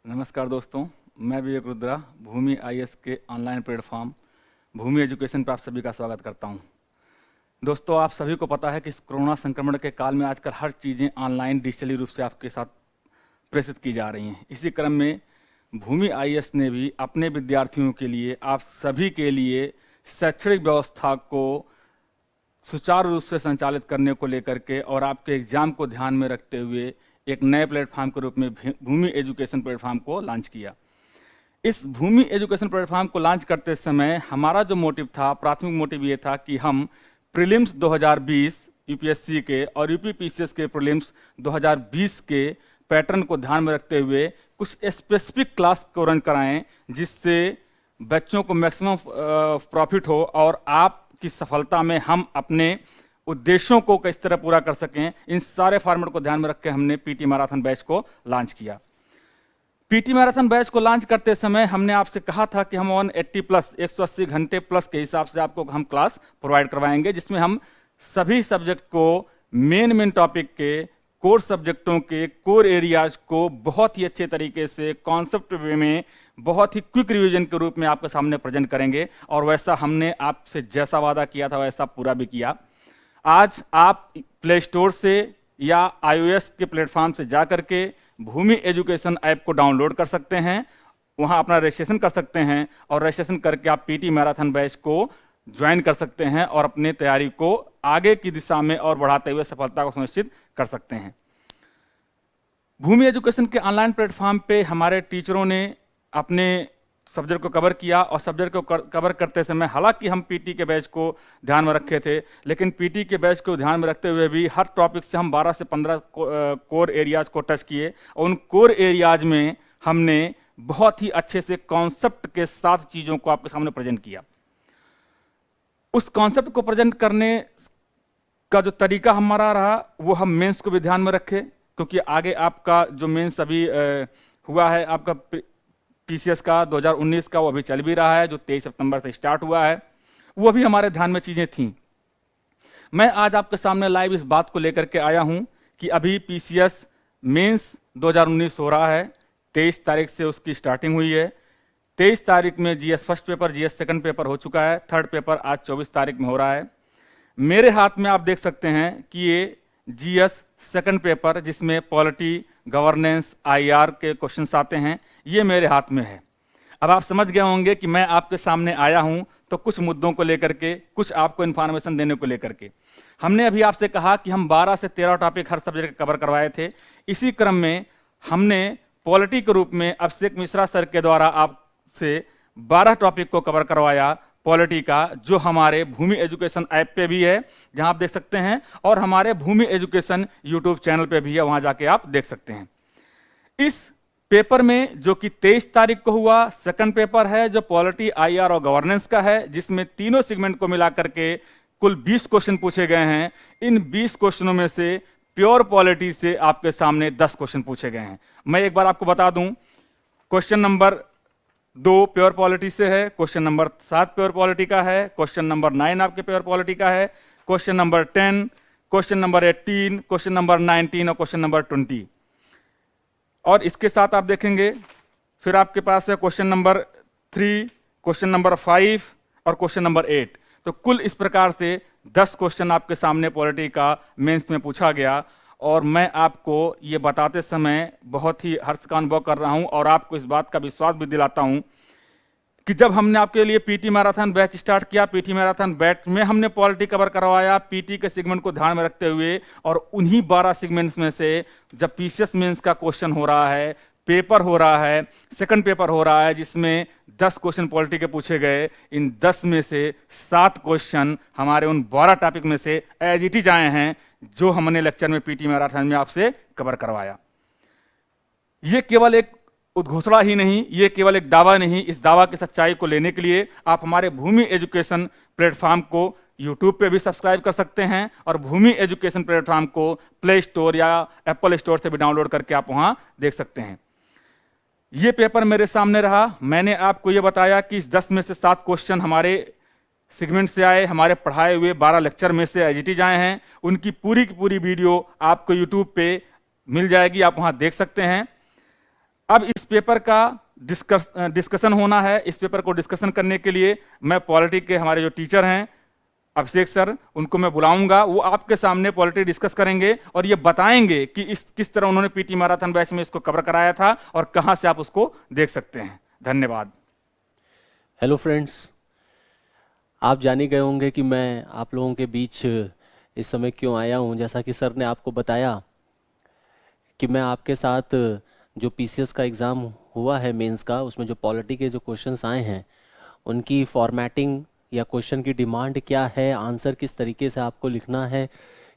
नमस्कार दोस्तों, मैं विवेक रुद्रा भूमि आईएएस के ऑनलाइन प्लेटफॉर्म भूमि एजुकेशन पर आप सभी का स्वागत करता हूं। दोस्तों, आप सभी को पता है कि इस कोरोना संक्रमण के काल में आजकल हर चीज़ें ऑनलाइन डिजिटली रूप से आपके साथ प्रेषित की जा रही हैं। इसी क्रम में भूमि आईएएस ने भी अपने विद्यार्थियों के लिए, आप सभी के लिए शैक्षणिक व्यवस्था को सुचारू रूप से संचालित करने को लेकर के और आपके एग्जाम को ध्यान में रखते हुए एक नए प्लेटफॉर्म के रूप में भूमि एजुकेशन प्लेटफॉर्म को लॉन्च किया। इस भूमि एजुकेशन प्लेटफॉर्म को लॉन्च करते समय हमारा जो मोटिव था, प्राथमिक मोटिव ये था कि हम प्रीलिम्स 2020 यूपीएससी के और यूपीपीसीएस के प्रीलिम्स 2020 के पैटर्न को ध्यान में रखते हुए कुछ स्पेसिफिक क्लास को रन कराएं, जिससे बच्चों को मैक्सिमम प्रॉफिट हो और आपकी सफलता में हम अपने उद्देश्यों को किस तरह पूरा कर सकें। इन सारे फॉर्मेट को ध्यान में रख के हमने पीटी मैराथन बैच को लॉन्च किया। पीटी मैराथन बैच को लॉन्च करते समय हमने आपसे कहा था कि हम 180 प्लस 180 घंटे प्लस के हिसाब से आपको हम क्लास प्रोवाइड करवाएंगे, जिसमें हम सभी सब्जेक्ट को मेन टॉपिक के कोर सब्जेक्टों के कोर एरियाज को बहुत ही अच्छे तरीके से कॉन्सेप्ट वे में बहुत ही क्विक रिवीजन के रूप में आपके सामने प्रेजेंट करेंगे। और वैसा हमने आपसे जैसा वादा किया था वैसा पूरा भी किया। आज आप प्ले स्टोर से या iOS के प्लेटफॉर्म से जा करके भूमि एजुकेशन ऐप को डाउनलोड कर सकते हैं, वहां अपना रजिस्ट्रेशन कर सकते हैं और रजिस्ट्रेशन करके आप पीटी मैराथन बैच को ज्वाइन कर सकते हैं और अपने तैयारी को आगे की दिशा में और बढ़ाते हुए सफलता को सुनिश्चित कर सकते हैं। भूमि एजुकेशन के ऑनलाइन प्लेटफॉर्म पे हमारे टीचरों ने अपने सब्जेक्ट को कवर किया और सब्जेक्ट को कवर करते समय हालांकि हम पीटी के बैच को ध्यान में रखे थे, लेकिन पीटी के बैच को ध्यान में रखते हुए भी हर टॉपिक से हम 12 से 15 कोर एरियाज को टच किए और उन कोर एरियाज में हमने बहुत ही अच्छे से कॉन्सेप्ट के साथ चीज़ों को आपके सामने प्रेजेंट किया। उस कॉन्सेप्ट को प्रेजेंट करने का जो तरीका हमारा रहा वो हम मेंस को भी ध्यान में रखे, क्योंकि आगे आपका जो मेंस अभी हुआ है आपका पीसीएस का 2019 का, वो अभी चल भी रहा है, जो 23 सितंबर से स्टार्ट हुआ है, वो भी हमारे ध्यान में चीज़ें थीं। मैं आज आपके सामने लाइव इस बात को लेकर के आया हूं कि अभी पीसीएस मेंस 2019 हो रहा है। 23 तारीख से उसकी स्टार्टिंग हुई है। 23 तारीख में GS first paper, GS second paper हो चुका है। थर्ड पेपर आज 24 तारीख में हो रहा है। मेरे हाथ में आप देख सकते हैं कि ये जीएस सेकंड पेपर, जिसमें पॉलिटी, गवर्नेंस, आईआर के क्वेश्चंस आते हैं, ये मेरे हाथ में है। अब आप समझ गए होंगे कि मैं आपके सामने आया हूं तो कुछ मुद्दों को लेकर के, कुछ आपको इन्फॉर्मेशन देने को लेकर के। हमने अभी आपसे कहा कि हम 12 से 13 टॉपिक हर सब्जेक्ट कवर करवाए थे। इसी क्रम में हमने पॉलिटी के रूप में अभिषेक मिश्रा सर के द्वारा आपसे 12 टॉपिक को कवर करवाया पॉलिटी का, जो हमारे भूमि एजुकेशन ऐप पे भी है, जहां आप देख सकते हैं, और हमारे भूमि एजुकेशन यूट्यूब चैनल पे भी है, वहां जाके आप देख सकते हैं। इस पेपर में जो कि 23 तारीख को हुआ, सेकंड पेपर है जो पॉलिटी, आईआर और गवर्नेंस का है, जिसमें तीनों सेगमेंट को मिलाकर के कुल 20 क्वेश्चन पूछे गए हैं। इन 20 क्वेश्चनों में से प्योर पॉलिटी से आपके सामने 10 क्वेश्चन पूछे गए हैं। मैं एक बार आपको बता दूं, क्वेश्चन नंबर 2 प्योर पॉलिटी से है, क्वेश्चन नंबर 7 प्योर पॉलिटी का है, क्वेश्चन नंबर 9 आपके प्योर पॉलिटी का है, question number 10, question number 18, question number 19 और क्वेश्चन नंबर 20। और इसके साथ आप देखेंगे फिर आपके पास है क्वेश्चन नंबर 3, क्वेश्चन नंबर 5 और क्वेश्चन नंबर 8। तो कुल इस प्रकार से 10 क्वेश्चन आपके सामने पॉलिटी का मेंस में पूछा गया। और मैं आपको ये बताते समय बहुत ही हर्ष का अनुभव कर रहा हूं और आपको इस बात का विश्वास भी दिलाता हूं कि जब हमने आपके लिए पीटी मैराथन बैच स्टार्ट किया, पीटी मैराथन बैच में हमने पॉलिटी कवर करवाया पीटी के सेगमेंट को ध्यान में रखते हुए, और उन्हीं 12 सेगमेंट्स में से जब पीसीएस मेंस का क्वेश्चन हो रहा है, पेपर हो रहा है, सेकंड पेपर हो रहा है, जिसमें 10 क्वेश्चन पॉलिटी के पूछे गए, इन 10 में से 7 क्वेश्चन हमारे उन 12 टॉपिक में से एज इट इज आए हैं, जो हमने लेक्चर में पीटी मैराथन में आपसे कवर करवाया। ये केवल एक उद्घोषणा ही नहीं, ये केवल एक दावा नहीं, इस दावा की सच्चाई को लेने के लिए आप हमारे भूमि एजुकेशन प्लेटफॉर्म को यूट्यूब पे भी सब्सक्राइब कर सकते हैं और भूमि एजुकेशन प्लेटफॉर्म को प्ले स्टोर या एप्पल स्टोर से भी डाउनलोड करके आप वहां देख सकते हैं। ये पेपर मेरे सामने रहा। मैंने आपको ये बताया कि इस 10 में से 7 क्वेश्चन हमारे सेगमेंट से आए, हमारे पढ़ाए हुए 12 लेक्चर में से एजिटी आए हैं। उनकी पूरी की पूरी वीडियो आपको यूट्यूब पे मिल जाएगी, आप वहां देख सकते हैं। अब इस पेपर का डिस्कशन होना है। इस पेपर को डिस्कशन करने के लिए मैं पॉलिटी के हमारे जो टीचर हैं अभिषेक सर, उनको मैं बुलाऊंगा। वो आपके सामने पॉलिटी डिस्कस करेंगे और ये बताएंगे कि इस किस तरह उन्होंने पीटी मैराथन बैच में इसको कवर कराया था और कहां से आप उसको देख सकते हैं। धन्यवाद। हेलो फ्रेंड्स, आप जान ही गए होंगे कि मैं आप लोगों के बीच इस समय क्यों आया हूं। जैसा कि सर ने आपको बताया कि मैं आपके साथ जो पीसीएस का एग्ज़ाम हुआ है मेंस का, उसमें जो पॉलिटी के जो क्वेश्चंस आए हैं उनकी फॉर्मेटिंग या क्वेश्चन की डिमांड क्या है, आंसर किस तरीके से आपको लिखना है,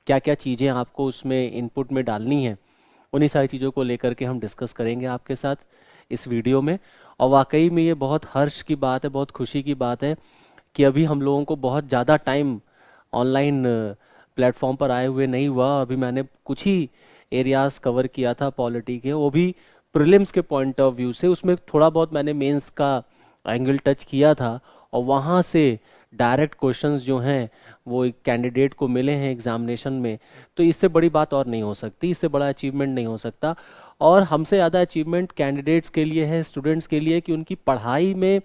क्या क्या चीज़ें आपको उसमें इनपुट में डालनी है, उन्हीं सारी चीज़ों को लेकर के हम डिस्कस करेंगे आपके साथ इस वीडियो में। और वाकई में ये बहुत हर्ष की बात है, बहुत खुशी की बात है कि अभी हम लोगों को बहुत ज़्यादा टाइम ऑनलाइन प्लेटफॉर्म पर आए हुए नहीं हुआ। अभी मैंने कुछ ही एरियाज़ कवर किया था पॉलिटी के, वो भी प्रीलिम्स के पॉइंट ऑफ व्यू से। उसमें थोड़ा बहुत मैंने मेंस का एंगल टच किया था और वहाँ से डायरेक्ट क्वेश्चंस जो हैं वो एक कैंडिडेट को मिले हैं एग्जामिनेशन में। तो इससे बड़ी बात और नहीं हो सकती, इससे बड़ा अचीवमेंट नहीं हो सकता। और हमसे ज़्यादा अचीवमेंट कैंडिडेट्स के लिए है, स्टूडेंट्स के लिए, कि उनकी पढ़ाई में,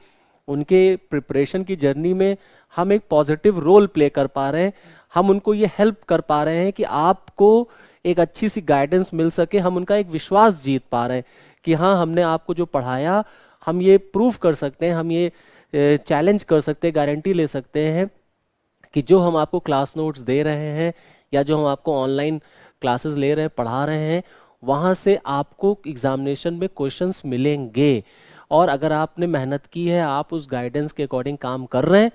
उनके प्रिपरेशन की जर्नी में हम एक पॉजिटिव रोल प्ले कर पा रहे हैं। हम उनको ये हेल्प कर पा रहे हैं कि आपको एक अच्छी सी गाइडेंस मिल सके। हम उनका एक विश्वास जीत पा रहे हैं कि हाँ, हमने आपको जो पढ़ाया, हम ये प्रूव कर सकते हैं, हम ये चैलेंज कर सकते हैं, गारंटी ले सकते हैं कि जो हम आपको क्लास नोट्स दे रहे हैं या जो हम आपको ऑनलाइन क्लासेस ले रहे हैं, पढ़ा रहे हैं, वहाँ से आपको एग्जामिनेशन में क्वेश्चंस मिलेंगे। और अगर आपने मेहनत की है, आप उस गाइडेंस के अकॉर्डिंग काम कर रहे हैं,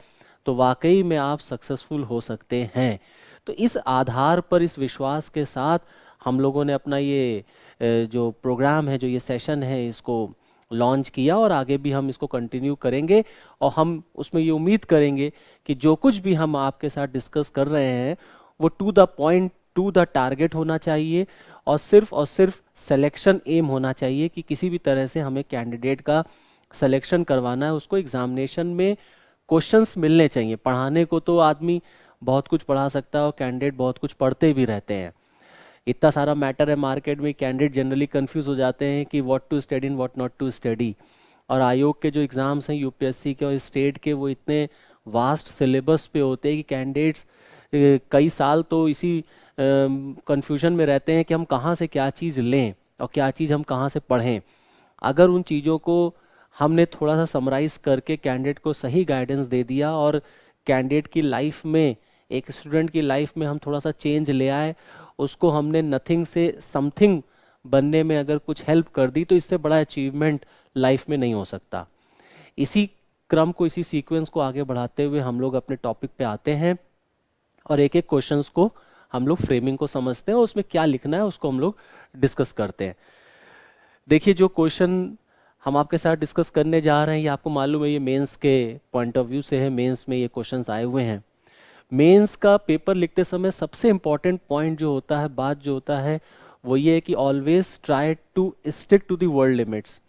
तो वाकई में आप सक्सेसफुल हो सकते हैं। तो इस आधार पर, इस विश्वास के साथ हम लोगों ने अपना ये जो प्रोग्राम है, जो ये सेशन है, इसको लॉन्च किया और आगे भी हम इसको कंटिन्यू करेंगे। और हम उसमें ये उम्मीद करेंगे कि जो कुछ भी हम आपके साथ डिस्कस कर रहे हैं वो to the point, to the target होना चाहिए और सिर्फ सिलेक्शन एम होना चाहिए कि किसी भी तरह से हमें कैंडिडेट का सिलेक्शन करवाना है, उसको एग्जामिनेशन में क्वेश्चंस मिलने चाहिए। पढ़ाने को तो आदमी बहुत कुछ पढ़ा सकता है और कैंडिडेट बहुत कुछ पढ़ते भी रहते हैं। इतना सारा मैटर है मार्केट में, कैंडिडेट जनरली कंफ्यूज हो जाते हैं कि what to study and what not to study. और आयोग के जो एग्ज़ाम्स हैं यूपीएससी के और स्टेट के, वो इतने वास्ट सिलेबस पे होते हैं कि कैंडिडेट्स कई साल तो इसी कंफ्यूजन में रहते हैं कि हम कहाँ से क्या चीज़ लें और क्या चीज़ हम कहाँ से पढ़ें। अगर उन चीज़ों को हमने थोड़ा सा समराइज़ करके कैंडिडेट को सही गाइडेंस दे दिया और कैंडिडेट की लाइफ में, एक स्टूडेंट की लाइफ में हम थोड़ा सा चेंज ले आए, उसको हमने नथिंग से समथिंग बनने में अगर कुछ हेल्प कर दी, तो इससे बड़ा अचीवमेंट लाइफ में नहीं हो सकता। इसी क्रम को, इसी सीक्वेंस को आगे बढ़ाते हुए हम लोग अपने टॉपिक पे आते हैं और एक एक क्वेश्चंस को हम लोग फ्रेमिंग को समझते हैं और उसमें क्या लिखना है उसको हम लोग डिस्कस करते हैं। देखिए, जो क्वेश्चन हम आपके साथ डिस्कस करने जा रहे हैं, ये आपको मालूम है, ये मेंस के पॉइंट ऑफ व्यू से है। मेंस में ये क्वेश्चंस आए हुए हैं। मेंस का पेपर लिखते समय सबसे इम्पॉर्टेंट पॉइंट जो होता है, बात जो होता है, वो ये है कि always try to stick to the word limits.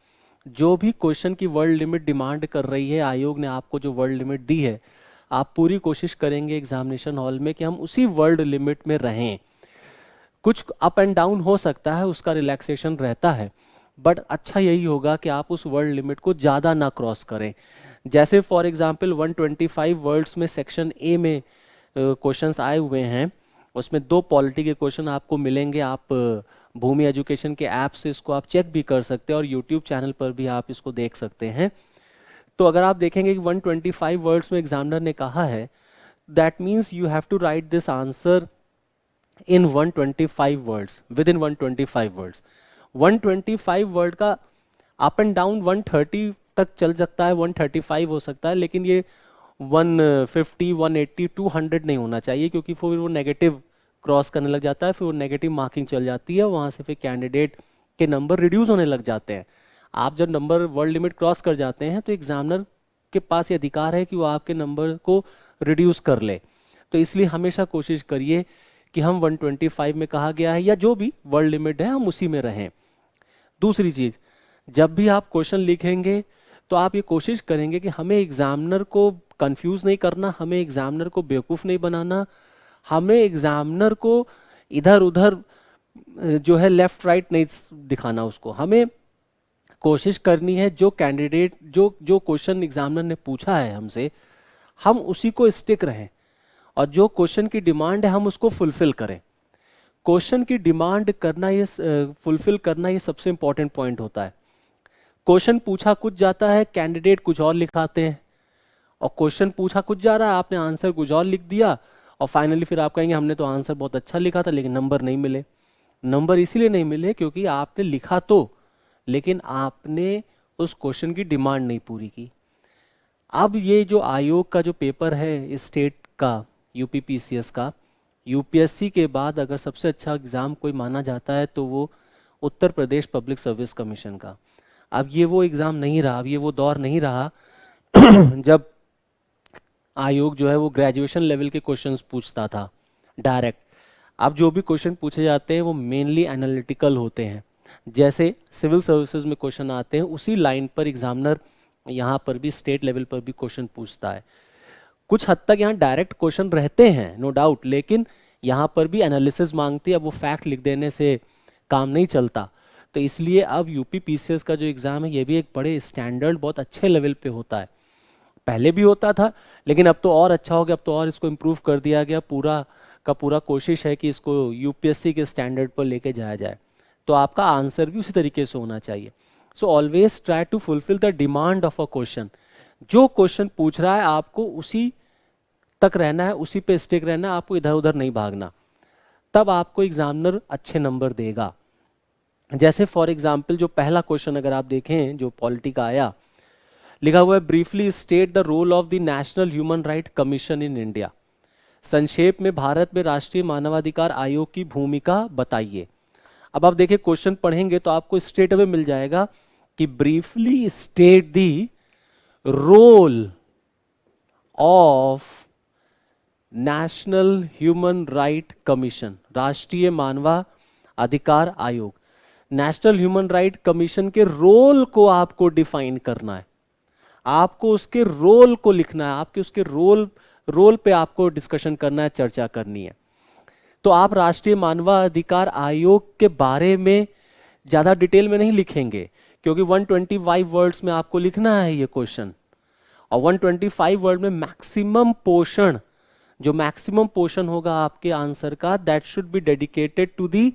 जो भी क्वेश्चन की वर्ल्ड लिमिट डिमांड कर रही है, आयोग ने आपको जो वर्ल्ड लिमिट दी है, आप पूरी कोशिश करेंगे एग्जामिनेशन हॉल में कि हम उसी वर्ल्ड लिमिट में रहें। कुछ अप एंड डाउन हो सकता है, उसका रिलैक्सेशन रहता है, बट अच्छा यही होगा कि आप उस वर्ल्ड लिमिट को ज़्यादा ना क्रॉस करें। जैसे फॉर एग्जांपल 125 वर्ड्स में सेक्शन ए में क्वेश्चंस आए हुए हैं, उसमें 2 पॉलिटी के क्वेश्चन आपको मिलेंगे। आप भूमि एजुकेशन के ऐप से इसको आप चेक भी कर सकते हैं और यूट्यूब चैनल पर भी आप इसको देख सकते हैं। तो अगर आप देखेंगे कि 125 वर्ड्स में एग्जामिनर ने कहा है, that means you have to write this answer in 125 words, within 125 words. 125 word का अप एंड डाउन 130 तक चल सकता है, 135 हो सकता है, लेकिन ये 150, 180, 200 नहीं होना चाहिए, क्योंकि फिर वो नेगेटिव क्रॉस करने लग जाता है, फिर वो नेगेटिव मार्किंग चल जाती है, वहाँ से फिर कैंडिडेट के नंबर रिड्यूस होने लग जाते हैं। आप जब नंबर वर्ल्ड लिमिट क्रॉस कर जाते हैं तो एग्जामिनर के पास ये अधिकार है कि वो आपके नंबर को रिड्यूस कर ले। तो इसलिए हमेशा कोशिश करिए कि हम 125 में कहा गया है या जो भी वर्ल्ड लिमिट है, हम उसी में रहें। दूसरी चीज़, जब भी आप क्वेश्चन लिखेंगे तो आप ये कोशिश करेंगे कि हमें एग्जामिनर को कंफ्यूज नहीं करना, हमें एग्जामिनर को बेवकूफ़ नहीं बनाना, हमें एग्जामिनर को इधर उधर जो है लेफ्ट राइट नहीं दिखाना उसको। हमें कोशिश करनी है जो कैंडिडेट जो जो क्वेश्चन एग्जामिनर ने पूछा है हमसे, हम उसी को स्टिक रहें, और जो क्वेश्चन की डिमांड है हम उसको फुलफिल करें। क्वेश्चन की डिमांड करना, ये फुलफिल करना, ये सबसे इंपॉर्टेंट पॉइंट होता है। क्वेश्चन पूछा कुछ जाता है, कैंडिडेट कुछ और लिखाते हैं, और क्वेश्चन पूछा कुछ जा रहा है, आपने आंसर कुछ और लिख दिया, और फाइनली फिर आप कहेंगे हमने तो आंसर बहुत अच्छा लिखा था लेकिन नंबर नहीं मिले। नंबर इसीलिए नहीं मिले क्योंकि आपने लिखा तो, लेकिन आपने उस क्वेश्चन की डिमांड नहीं पूरी की। अब ये जो आयोग का जो पेपर है स्टेट का, यूपीपीसीएस का, यूपीएससी के बाद अगर सबसे अच्छा एग्ज़ाम कोई माना जाता है तो वो Uttar Pradesh public service commission का। अब ये वो एग्ज़ाम नहीं रहा, अब ये वो दौर नहीं रहा जब आयोग जो है वो ग्रेजुएशन लेवल के क्वेश्चंस पूछता था डायरेक्ट। अब जो भी क्वेश्चन पूछे जाते हैं वो मेनली एनालिटिकल होते हैं, जैसे सिविल सर्विसेज में क्वेश्चन आते हैं उसी लाइन पर एग्जामिनर यहाँ पर भी स्टेट लेवल पर भी क्वेश्चन पूछता है। कुछ हद तक यहाँ डायरेक्ट क्वेश्चन रहते हैं नो डाउट, लेकिन यहाँ पर भी एनालिसिस मांगती है। अब वो फैक्ट लिख देने से काम नहीं चलता, तो इसलिए अब यूपी पीसीएस का जो एग्ज़ाम है ये भी एक बड़े स्टैंडर्ड, बहुत अच्छे लेवल पे होता है। पहले भी होता था लेकिन अब तो और अच्छा हो गया, अब तो और इसको इम्प्रूव कर दिया गया। पूरा का पूरा कोशिश है कि इसको यूपीएससी के स्टैंडर्ड पर लेके जाया जाए, तो आपका आंसर भी उसी तरीके से होना चाहिए। So always try to fulfil the demand of a question. जो क्वेश्चन पूछ रहा है आपको उसी तक रहना है, उसी पे स्टिक रहना है, आपको इधर उधर नहीं भागना, तब आपको एग्जामिनर अच्छे नंबर देगा। जैसे फॉर एग्जाम्पल जो पहला क्वेश्चन अगर आप देखें जो पॉलिटी का आया, लिखा हुआ है briefly state the role of the national human right commission in India. संक्षेप में भारत में राष्ट्रीय मानवाधिकार आयोग की भूमिका बताइए। अब आप देखिए क्वेश्चन पढ़ेंगे तो आपको स्ट्रेट अवे मिल जाएगा कि briefly state the role of national human right commission, राष्ट्रीय मानवाधिकार आयोग। नेशनल ह्यूमन राइट कमीशन के रोल को आपको डिफाइन करना है, आपको उसके रोल को लिखना है, आपके उसके रोल पे आपको डिस्कशन करना है, चर्चा करनी है। तो आप राष्ट्रीय मानवाधिकार आयोग के बारे में ज़्यादा डिटेल में नहीं लिखेंगे क्योंकि 125 वर्ड्स में आपको लिखना है ये क्वेश्चन, और 125 वर्ड में मैक्सिमम पोर्शन, जो मैक्सिमम पोर्शन होगा आपके आंसर का, that should be dedicated to the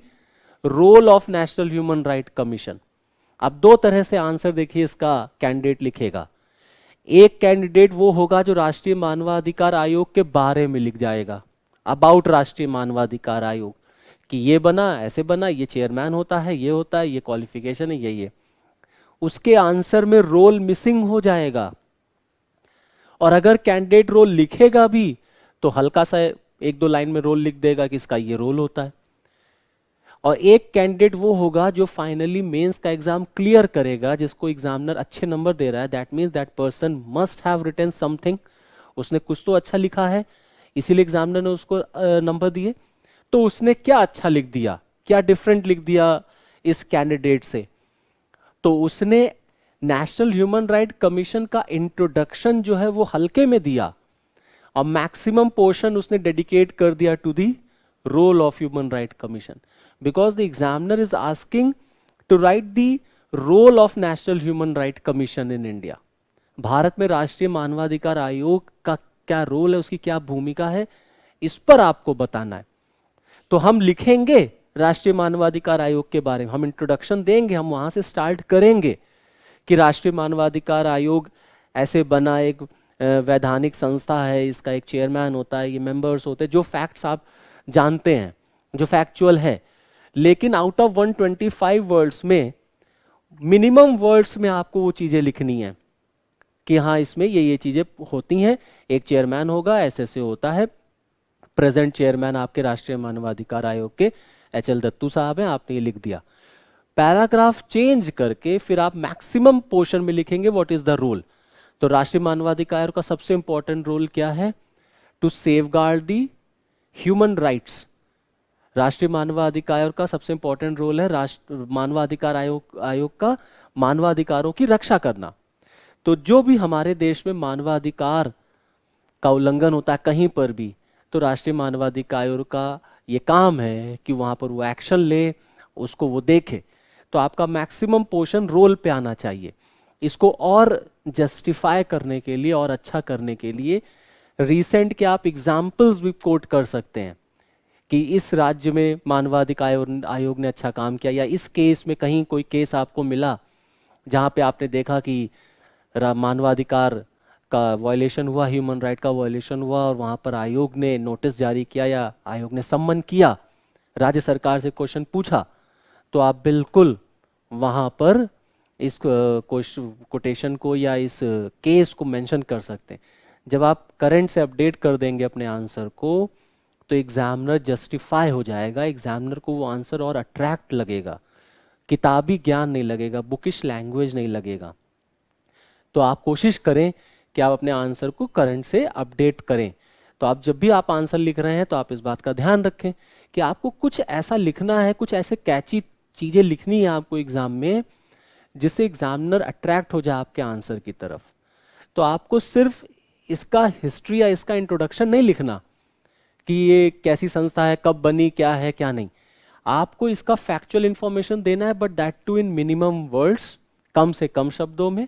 role of national human right commission. अब दो तरह से आंसर देखिए इसका कैंडिडेट लिखेगा। एक कैंडिडेट वो होगा जो राष्ट्रीय मानवाधिकार आयोग के बारे में लिख जाएगा, अबाउट राष्ट्रीय मानवाधिकार आयोग, कि ये बना, ऐसे बना, ये चेयरमैन होता है, ये होता है, ये क्वालिफिकेशन है, ये। उसके आंसर में रोल मिसिंग हो जाएगा। और अगर कैंडिडेट रोल लिखेगा भी तो हल्का सा एक दो लाइन में रोल लिख देगा कि इसका ये रोल होता है। और एक कैंडिडेट वो होगा जो फाइनली मेंस का एग्जाम क्लियर करेगा, जिसको एग्जामिनर अच्छे नंबर दे रहा है, that means that person must have written something, उसने कुछ तो अच्छा लिखा है इसीलिए एग्जामिनर ने उसको नंबर दिए। तो उसने क्या अच्छा लिख दिया, क्या डिफरेंट लिख दिया इस कैंडिडेट से, तो उसने नेशनल ह्यूमन राइट कमीशन का इंट्रोडक्शन जो है वो हल्के में दिया और मैक्सिमम पोर्शन उसने डेडिकेट कर दिया to the role of human right commission, because the examiner is asking to write the role of national human right commission in India। Bharat में राष्ट्रीय मानवाधिकार आयोग का क्या रोल है, उसकी क्या भूमिका है, इस पर आपको बताना है। तो हम लिखेंगे राष्ट्रीय मानवाधिकार आयोग के बारे में, हम इंट्रोडक्शन देंगे, हम वहां से स्टार्ट करेंगे कि राष्ट्रीय मानवाधिकार आयोग ऐसे बना, एक वैधानिक संस्था है, इसका एक चेयरमैन होता है, ये मेंबर्स होते हैं, जो फैक्ट्स आप जानते हैं, जो फैक्चुअल है। लेकिन आउट ऑफ 125 वर्ड्स में मिनिमम वर्ड्स में आपको वो चीज़ें लिखनी है कि हाँ इसमें ये चीज़ें होती हैं, एक चेयरमैन होगा, ऐसे होता है, प्रेजेंट चेयरमैन आपके राष्ट्रीय मानवाधिकार आयोग के HL दत्तू साहब हैं, आपने ये लिख दिया। पैराग्राफ चेंज करके फिर आप मैक्सिमम पोर्शन में लिखेंगे व्हाट इज द रोल। तो राष्ट्रीय मानवाधिकार आयोग का सबसे इंपॉर्टेंट रोल क्या है, to safeguard the human rights. राष्ट्रीय मानवाधिकार आयोग का सबसे इंपॉर्टेंट रोल है राष्ट्र मानवाधिकार आयोग का मानवाधिकारों की रक्षा करना। तो जो भी हमारे देश में मानवाधिकार का उल्लंघन होता है कहीं पर भी, तो राष्ट्रीय मानवाधिकार आयोग का ये काम है कि वहाँ पर वो एक्शन ले, उसको वो देखे। तो आपका मैक्सिमम पोर्शन रोल पे आना चाहिए। इसको और जस्टिफाई करने के लिए और अच्छा करने के लिए रिसेंट के आप एग्जाम्पल्स भी कोट कर सकते हैं कि इस राज्य में मानवाधिकार आयोग ने अच्छा काम किया, या इस केस में कहीं कोई केस आपको मिला जहाँ पे आपने देखा कि मानवाधिकार का वायलेशन हुआ, ह्यूमन राइट का वायलेशन हुआ, और वहाँ पर आयोग ने नोटिस जारी किया या आयोग ने सम्मन किया, राज्य सरकार से क्वेश्चन पूछा, तो आप बिल्कुल वहाँ पर इस कोटेशन को या इस केस को मेंशन कर सकते हैं। जब आप करंट से अपडेट कर देंगे अपने आंसर को, तो एग्जामिनर जस्टिफाई हो जाएगा, एग्जामिनर को वो आंसर और अट्रैक्ट लगेगा, किताबी ज्ञान नहीं लगेगा, बुकिश लैंग्वेज नहीं लगेगा। तो आप कोशिश करें कि आप अपने आंसर को करंट से अपडेट करें। तो आप जब भी आप आंसर लिख रहे हैं तो आप इस बात का ध्यान रखें कि आपको कुछ ऐसा लिखना है, कुछ ऐसे कैची चीज़ें लिखनी है आपको एग्जाम में जिससे एग्जामिनर अट्रैक्ट हो जाए आपके आंसर की तरफ। तो आपको सिर्फ इसका हिस्ट्री या इसका इंट्रोडक्शन नहीं लिखना कि ये कैसी संस्था है, कब बनी, क्या है क्या नहीं। आपको इसका फैक्चुअल इंफॉर्मेशन देना है, but that too in minimum words, कम से कम शब्दों में।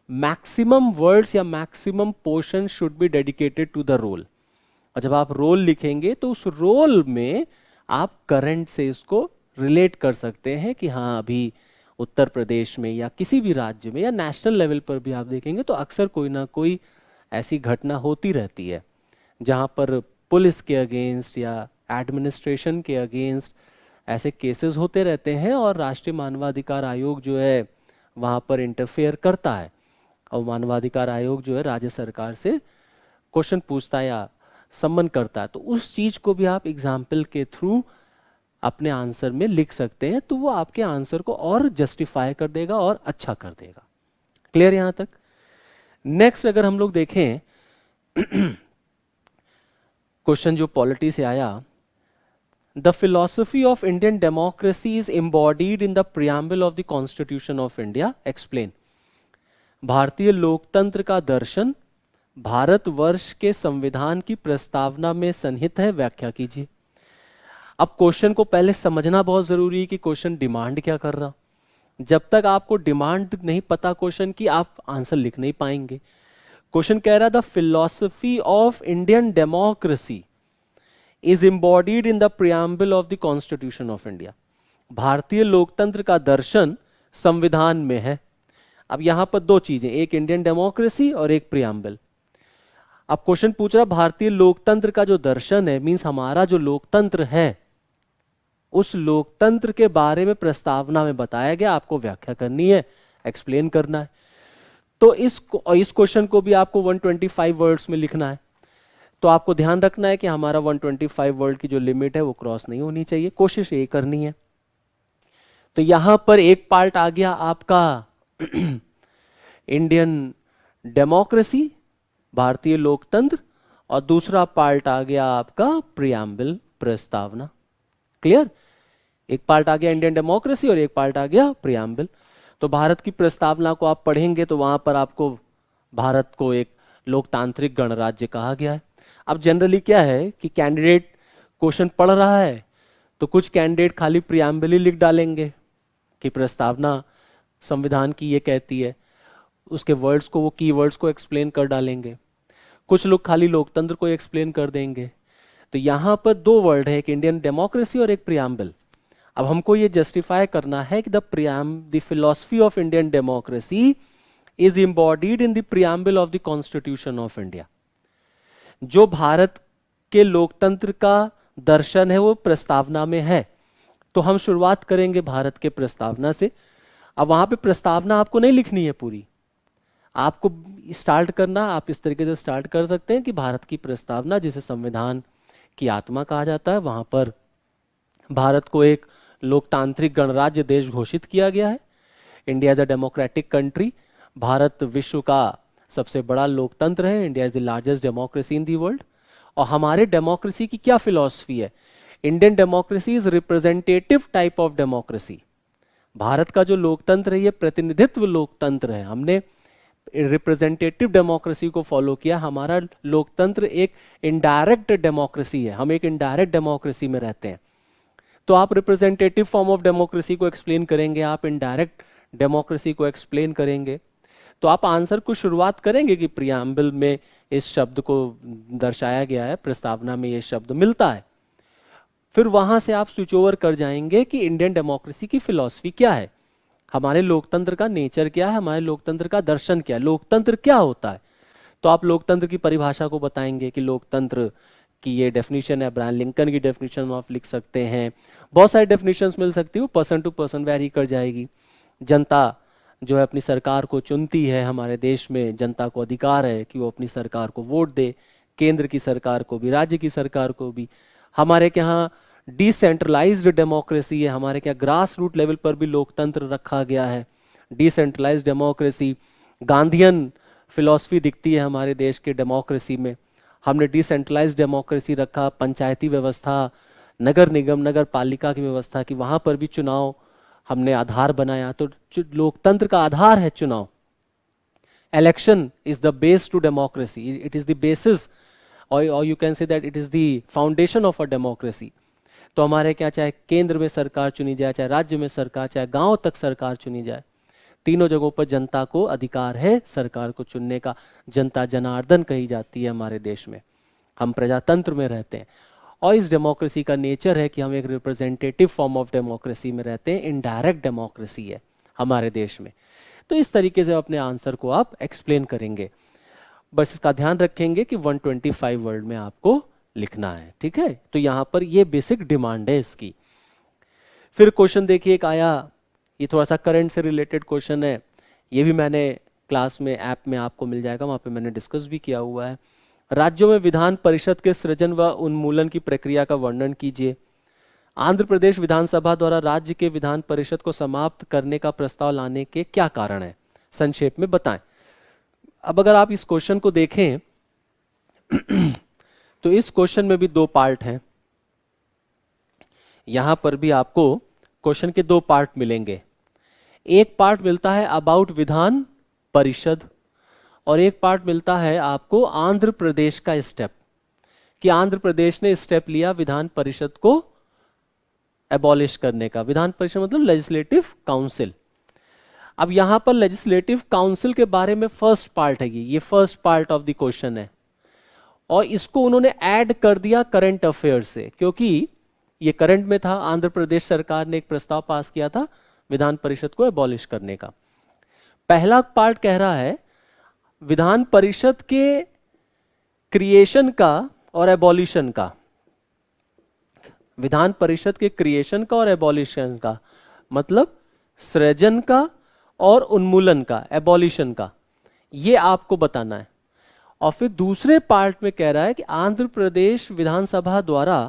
मैक्सिमम वर्ड्स या maximum portion should be dedicated to the role. और जब आप रोल लिखेंगे तो उस रोल में आप करंट से इसको रिलेट कर सकते हैं कि हाँ अभी उत्तर प्रदेश में या किसी भी राज्य में या नेशनल लेवल पर भी आप देखेंगे तो अक्सर कोई ना कोई ऐसी घटना होती रहती है जहाँ पर पुलिस के अगेंस्ट या एडमिनिस्ट्रेशन के अगेंस्ट ऐसे केसेस होते रहते हैं, और राष्ट्रीय मानवाधिकार आयोग जो है वहाँ पर इंटरफेयर करता है, और मानवाधिकार आयोग जो है राज्य सरकार से क्वेश्चन पूछता है या सम्मन करता है। तो उस चीज़ को भी आप एग्जाम्पल के थ्रू अपने आंसर में लिख सकते हैं, तो वो आपके आंसर को और जस्टिफाई कर देगा और अच्छा कर देगा। क्लियर यहाँ तक? नेक्स्ट अगर हम लोग देखें क्वेश्चन जो पॉलिटी से आया, the philosophy of Indian democracy is embodied in the preamble of the constitution of India, explain. भारतीय लोकतंत्र का दर्शन भारतवर्ष के संविधान की प्रस्तावना में सन्निहित है, व्याख्या कीजिए। अब क्वेश्चन को पहले समझना बहुत जरूरी है कि क्वेश्चन डिमांड क्या कर रहा। जब तक आपको डिमांड नहीं पता क्वेश्चन की, आप आंसर लिख नहीं पाएंगे। क्वेश्चन कह रहा the philosophy of Indian democracy is embodied in the preamble of the constitution of India. भारतीय लोकतंत्र का दर्शन संविधान में है। अब यहां पर दो चीजें, एक इंडियन डेमोक्रेसी और एक प्रियम्बल। अब क्वेश्चन पूछ रहा भारतीय लोकतंत्र का जो दर्शन है, मींस हमारा जो लोकतंत्र है, उस लोकतंत्र के बारे में प्रस्तावना में बताया गया, आपको व्याख्या करनी है, एक्सप्लेन करना है। तो इस क्वेश्चन को भी आपको 125 वर्ड्स में लिखना है। तो आपको ध्यान रखना है कि हमारा 125 वर्ड की जो लिमिट है वो क्रॉस नहीं होनी चाहिए, कोशिश ये करनी है। तो यहां पर एक पार्ट आ गया आपका इंडियन डेमोक्रेसी, भारतीय लोकतंत्र, और दूसरा पार्ट आ गया आपका प्रियम्बल, प्रस्तावना। क्लियर? एक पार्ट आ गया इंडियन डेमोक्रेसी और एक पार्ट आ गया प्रियम्बल। तो भारत की प्रस्तावना को आप पढ़ेंगे तो वहां पर आपको भारत को एक लोकतांत्रिक गणराज्य कहा गया है। अब जनरली क्या है कि कैंडिडेट क्वेश्चन पढ़ रहा है तो कुछ कैंडिडेट खाली प्रियम्बल ही लिख डालेंगे कि प्रस्तावना संविधान की ये कहती है, उसके वर्ड्स को, वो की वर्ड्स को एक्सप्लेन कर डालेंगे। कुछ लोग खाली लोकतंत्र को एक्सप्लेन कर देंगे। तो यहाँ पर दो वर्ड है, एक इंडियन डेमोक्रेसी और एक प्रियम्बल। अब हमको ये जस्टिफाई करना है कि the philosophy of Indian democracy is embodied in the preamble of the constitution of India. जो भारत के लोकतंत्र का दर्शन है वो प्रस्तावना में है। तो हम शुरुआत करेंगे भारत के प्रस्तावना से। अब वहां पे प्रस्तावना आपको नहीं लिखनी है पूरी, आपको स्टार्ट करना, आप इस तरीके से स्टार्ट कर सकते हैं कि भारत की प्रस्तावना, जिसे संविधान की आत्मा कहा जाता है, वहां पर भारत को एक लोकतांत्रिक गणराज्य देश घोषित किया गया है। India is a democratic country. Bharat विश्व का सबसे बड़ा लोकतंत्र है। India is the largest democracy in the world. और हमारे डेमोक्रेसी की क्या फिलॉसफी है? Indian democracy is representative type of democracy. Bharat का जो लोकतंत्र है ये प्रतिनिधित्व लोकतंत्र है। हमने रिप्रेजेंटेटिव डेमोक्रेसी को फॉलो किया। हमारा लोकतंत्र एक इनडायरेक्ट डेमोक्रेसी है, हम एक इनडायरेक्ट डेमोक्रेसी में रहते हैं। तो आप रिप्रेजेंटेटिव फॉर्म ऑफ डेमोक्रेसी को एक्सप्लेन करेंगे, आप इनडायरेक्ट डेमोक्रेसी को एक्सप्लेन करेंगे। तो आप आंसर को शुरुआत करेंगे कि प्रियम्बल में इस शब्द को दर्शाया गया है, प्रस्तावना में ये शब्द मिलता है। फिर वहां से आप स्विच ओवर कर जाएंगे कि इंडियन डेमोक्रेसी की फिलॉसफी क्या है, हमारे लोकतंत्र का नेचर क्या है, हमारे लोकतंत्र का दर्शन क्या है, लोकतंत्र क्या होता है। तो आप लोकतंत्र की परिभाषा को बताएंगे कि लोकतंत्र की ये डेफिनेशन है, अब्राहम लिंकन की डेफिनेशन आप लिख सकते हैं, बहुत सारी डेफिनेशंस मिल सकती है, वो पर्सन टू पर्सन वैरी कर जाएगी। जनता जो है अपनी सरकार को चुनती है, हमारे देश में जनता को अधिकार है कि वो अपनी सरकार को वोट दे, केंद्र की सरकार को भी, राज्य की सरकार को भी। हमारे के यहाँ डिसेंट्रलाइज्ड डेमोक्रेसी है, हमारे क्या ग्रास रूट लेवल पर भी लोकतंत्र रखा गया है, डिसेंट्रलाइज्ड डेमोक्रेसी। गांधीयन फिलॉसफी दिखती है हमारे देश के डेमोक्रेसी में। हमने डिसेंट्रलाइज्ड डेमोक्रेसी रखा, पंचायती व्यवस्था, नगर निगम, नगर पालिका की व्यवस्था की, वहाँ पर भी चुनाव हमने आधार बनाया। तो लोकतंत्र का आधार है चुनाव। Election is the base to democracy, it is the basis और you can say that it is the foundation of a democracy. तो हमारे क्या, चाहे केंद्र में सरकार चुनी जाए, चाहे राज्य में सरकार, चाहे गांव तक सरकार चुनी जाए, तीनों जगहों पर जनता को अधिकार है सरकार को चुनने का। जनता जनार्दन कही जाती है हमारे देश में, हम प्रजातंत्र में रहते हैं। और इस डेमोक्रेसी का नेचर है कि हम एक रिप्रेजेंटेटिव फॉर्म ऑफ डेमोक्रेसी में रहते हैं, इनडायरेक्ट डेमोक्रेसी है हमारे देश में। तो इस तरीके से अपने आंसर को आप एक्सप्लेन करेंगे। बस इसका ध्यान रखेंगे कि 125 वर्ड में आपको लिखना है, ठीक है। तो यहाँ पर ये बेसिक डिमांड है इसकी। फिर क्वेश्चन देखिए एक आया, ये थोड़ा सा करंट से रिलेटेड क्वेश्चन है, ये भी मैंने क्लास में ऐप में आपको मिल जाएगा, वहाँ पे मैंने डिस्कस भी किया हुआ है। राज्यों में विधान परिषद के सृजन व उन्मूलन की प्रक्रिया का वर्णन कीजिए। आंध्र प्रदेश विधानसभा द्वारा राज्य के विधान परिषद को समाप्त करने का प्रस्ताव लाने के क्या कारण है, संक्षेप में बताएं। अब अगर आप इस क्वेश्चन को देखें तो इस क्वेश्चन में भी दो पार्ट हैं। यहां पर भी आपको क्वेश्चन के दो पार्ट मिलेंगे। एक पार्ट मिलता है अबाउट विधान परिषद और एक पार्ट मिलता है आपको आंध्र प्रदेश का स्टेप, कि आंध्र प्रदेश ने स्टेप लिया विधान परिषद को एबॉलिश करने का। विधान परिषद मतलब लेजिस्लेटिव काउंसिल। अब यहां पर लेजिस्लेटिव काउंसिल के बारे में फर्स्ट पार्ट है, ये first part of the question है, और इसको उन्होंने ऐड कर दिया करंट अफेयर से, क्योंकि ये करंट में था। आंध्र प्रदेश सरकार ने एक प्रस्ताव पास किया था विधान परिषद को एबॉलिश करने का। पहला पार्ट कह रहा है विधान परिषद के क्रिएशन का और एबॉलिशन का, विधान परिषद के क्रिएशन का और एबॉलिशन का, मतलब सृजन का और उन्मूलन का, एबॉलिशन का, ये आपको बताना है। और फिर दूसरे पार्ट में कह रहा है कि आंध्र प्रदेश विधानसभा द्वारा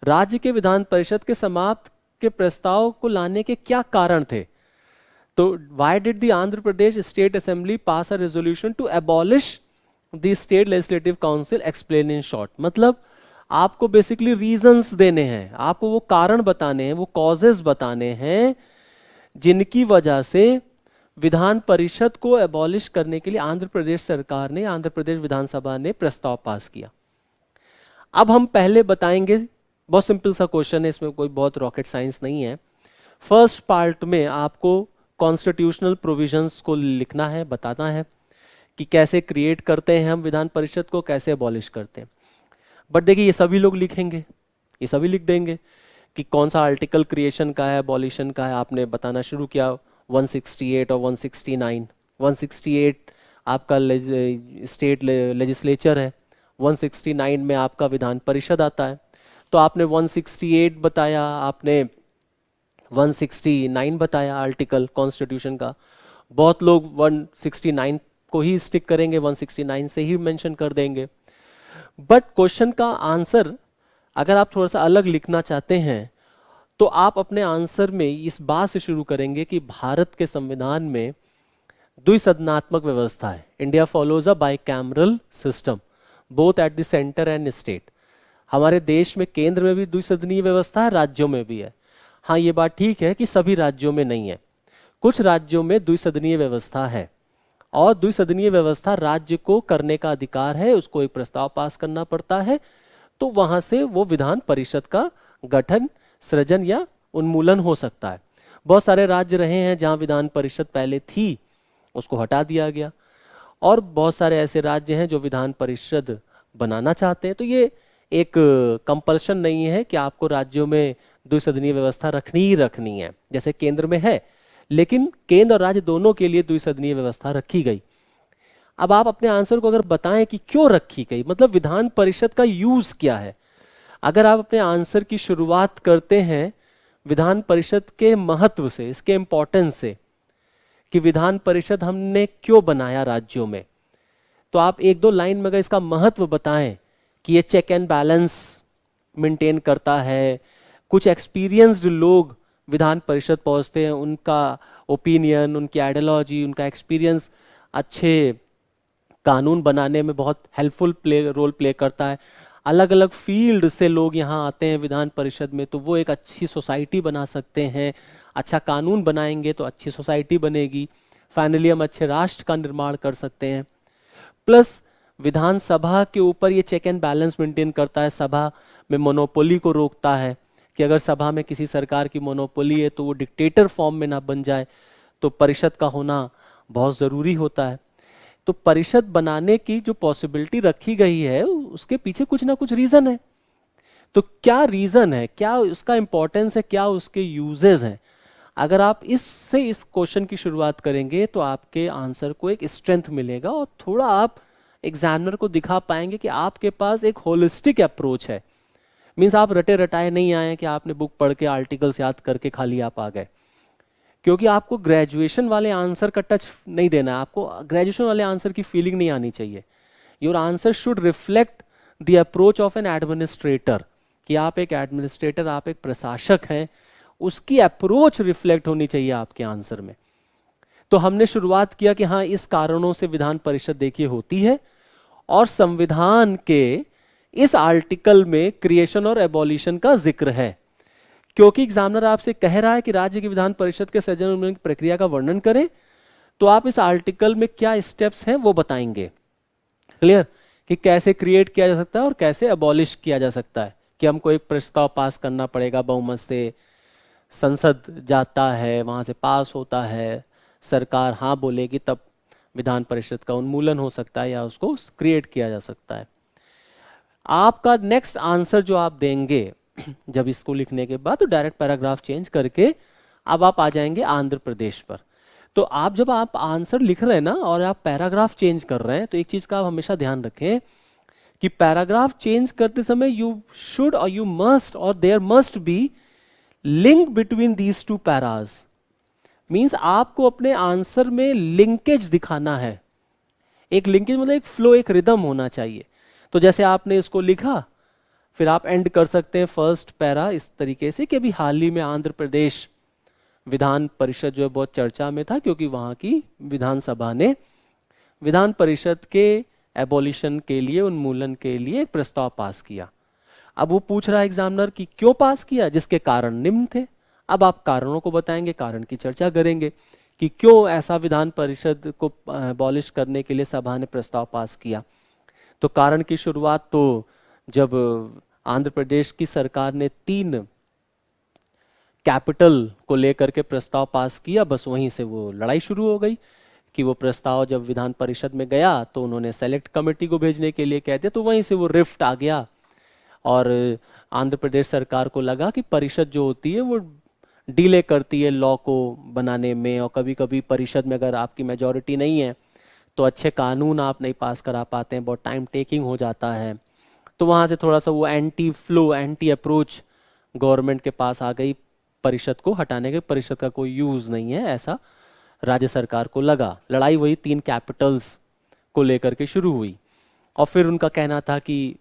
राज्य के विधान परिषद के समाप्त के प्रस्ताव को लाने के क्या कारण थे। तो why did the Andhra Pradesh state assembly pass a resolution to abolish the state legislative council, explain in short. मतलब आपको बेसिकली रीजंस देने हैं, आपको वो कारण बताने हैं, वो कॉजेस बताने हैं जिनकी वजह से विधान परिषद को एबॉलिश करने के लिए आंध्र प्रदेश सरकार ने, आंध्र प्रदेश विधानसभा ने प्रस्ताव पास किया। अब हम पहले बताएंगे, बहुत सिंपल सा क्वेश्चन है, इसमें कोई बहुत रॉकेट साइंस नहीं है। फर्स्ट पार्ट में आपको कॉन्स्टिट्यूशनल प्रोविजंस को लिखना है, बताना है कि कैसे क्रिएट करते हैं हम विधान परिषद को, कैसे एबॉलिश करते हैं। बट देखिए ये सभी लोग लिखेंगे, ये सभी लिख देंगे कि कौन सा आर्टिकल क्रिएशन का है, एबॉलिशन का है। आपने बताना शुरू किया 168 और 169। 168 आपका स्टेट लेजिस्लेचर है, 169 में आपका विधान परिषद आता है। तो आपने 168 बताया, आपने 169 बताया आर्टिकल कॉन्स्टिट्यूशन का। बहुत लोग 169 को ही स्टिक करेंगे, 169 से ही मेंशन कर देंगे। बट क्वेश्चन का आंसर अगर आप थोड़ा सा अलग लिखना चाहते हैं तो आप अपने आंसर में इस बात से शुरू करेंगे कि भारत के संविधान में द्विसदनात्मक व्यवस्था है। India follows a bicameral system both at the centre and state. हमारे देश में केंद्र में भी द्विसदनीय व्यवस्था है, राज्यों में भी है। हाँ, ये बात ठीक है कि सभी राज्यों में नहीं है, कुछ राज्यों में द्विसदनीय व्यवस्था है, और द्विसदनीय व्यवस्था राज्य को करने का अधिकार है, उसको एक प्रस्ताव पास करना पड़ता है, तो वहां से वो विधान परिषद का गठन सृजन या उन्मूलन हो सकता है। बहुत सारे राज्य रहे हैं जहां विधान परिषद पहले थी, उसको हटा दिया गया, और बहुत सारे ऐसे राज्य हैं जो विधान परिषद बनाना चाहते हैं। तो ये एक कंपल्शन नहीं है कि आपको राज्यों में द्विसदनीय व्यवस्था रखनी ही रखनी है, जैसे केंद्र में है, लेकिन केंद्र और राज्य दोनों के लिए द्विसदनीय व्यवस्था रखी गई। अब आप अपने आंसर को अगर बताएं कि क्यों रखी गई, मतलब विधान परिषद का यूज क्या है। अगर आप अपने आंसर की शुरुआत करते हैं विधान परिषद के महत्व से, इसके इंपॉर्टेंस से, कि विधान परिषद हमने क्यों बनाया राज्यों में, तो आप एक दो लाइन में अगर इसका महत्व बताएं कि ये चेक एंड बैलेंस मेंटेन करता है, कुछ एक्सपीरियंस्ड लोग विधान परिषद पहुंचते हैं, उनका ओपिनियन, उनकी आइडियोलॉजी, उनका एक्सपीरियंस अच्छे कानून बनाने में बहुत हेल्पफुल रोल प्ले करता है। अलग अलग फील्ड से लोग यहाँ आते हैं विधान परिषद में, तो वो एक अच्छी सोसाइटी बना सकते हैं। अच्छा कानून बनाएंगे तो अच्छी सोसाइटी बनेगी, फाइनली हम अच्छे राष्ट्र का निर्माण कर सकते हैं। प्लस विधानसभा के ऊपर ये चेक एंड बैलेंस मेंटेन करता है, सभा में मोनोपोली को रोकता है कि अगर सभा में किसी सरकार की मोनोपोली है तो वो डिक्टेटर फॉर्म में ना बन जाए, तो परिषद का होना बहुत ज़रूरी होता है। तो परिषद बनाने की जो पॉसिबिलिटी रखी गई है उसके पीछे कुछ ना कुछ रीज़न है। तो क्या रीज़न है, क्या उसका इंपॉर्टेंस है, क्या उसके यूजेस हैं, अगर आप इससे इस क्वेश्चन की शुरुआत करेंगे तो आपके आंसर को एक स्ट्रेंथ मिलेगा और थोड़ा आप एग्जामिनर को दिखा पाएंगे कि आपके पास एक होलिस्टिक अप्रोच है। मीन्स आप रटे रटाए नहीं आए कि आपने बुक पढ़ के आर्टिकल्स याद करके खाली आप आ गए, क्योंकि आपको ग्रेजुएशन वाले आंसर का टच नहीं देना है, आपको ग्रेजुएशन वाले आंसर की फीलिंग नहीं आनी चाहिए। Your answer should reflect the approach of an administrator, कि आप एक एडमिनिस्ट्रेटर, आप एक प्रशासक हैं, उसकी अप्रोच रिफ्लेक्ट होनी चाहिए आपके आंसर में। तो हमने शुरुआत किया कि हाँ इस कारणों से विधान परिषद देखिए होती है, और संविधान के इस आर्टिकल में क्रिएशन और एबॉलिशन का जिक्र है, क्योंकि एग्जामिनर आपसे कह रहा है कि राज्य की विधान परिषद के सृजन उन्मूलन की प्रक्रिया का वर्णन करें, तो आप इस आर्टिकल में क्या स्टेप्स हैं वो बताएंगे। क्लियर, कि कैसे क्रिएट किया जा सकता है और कैसे एबॉलिश किया जा सकता है, कि हमको एक प्रस्ताव पास करना पड़ेगा बहुमत से, संसद जाता है, वहां से पास होता है, सरकार हाँ बोलेगी, तब विधान परिषद का उन्मूलन हो सकता है या उसको क्रिएट किया जा सकता है। आपका नेक्स्ट आंसर जो आप देंगे जब इसको लिखने के बाद, तो डायरेक्ट पैराग्राफ चेंज करके अब आप आ जाएंगे आंध्र प्रदेश पर। तो आप जब आप आंसर लिख रहे हैं ना और आप पैराग्राफ चेंज कर रहे हैं, तो एक चीज का आप हमेशा ध्यान रखें कि पैराग्राफ चेंज करते समय यू शुड और यू मस्ट और there must be link between these two paras. Means आपको अपने आंसर में लिंकेज दिखाना है। एक लिंकेज मतलब एक फ्लो, एक रिदम होना चाहिए। तो जैसे आपने इसको लिखा, फिर आप एंड कर सकते हैं फर्स्ट पैरा इस तरीके से कि अभी हाल ही में आंध्र प्रदेश विधान परिषद जो है बहुत चर्चा में था, क्योंकि वहाँ की विधानसभा ने विधान परिषद के एबॉलिशन के लिए, उन्मूलन के लिए एक प्रस्ताव पास किया। अब वो पूछ रहा है एग्जामिनर कि क्यों पास किया, जिसके कारण निम्न थे। अब आप कारणों को बताएंगे, कारण की चर्चा करेंगे कि क्यों ऐसा विधान परिषद को एबॉलिश करने के लिए सभा ने प्रस्ताव पास किया। तो कारण की शुरुआत तो जब आंध्र प्रदेश की सरकार ने 3 कैपिटल को लेकर के प्रस्ताव पास किया, बस वहीं से वो लड़ाई शुरू हो गई कि वो प्रस्ताव जब विधान परिषद में गया तो उन्होंने सेलेक्ट कमेटी को भेजने के लिए कह दिया, तो वहीं से वो रिफ्ट आ गया। और आंध्र प्रदेश सरकार को लगा कि परिषद जो होती है वो डिले करती है लॉ को बनाने में, और कभी कभी परिषद में अगर आपकी मेजॉरिटी नहीं है तो अच्छे कानून आप नहीं पास करा पाते हैं, बहुत टाइम टेकिंग हो जाता है। तो वहाँ से थोड़ा सा वो anti flow, anti approach government के पास आ गई परिषद को हटाने के, परिषद का कोई यूज़ नहीं है, ऐसा राज्य सरकार को लगा। लड़ाई वही 3 कैपिटल्स को लेकर के शुरू हुई। और फिर उनका कहना था कि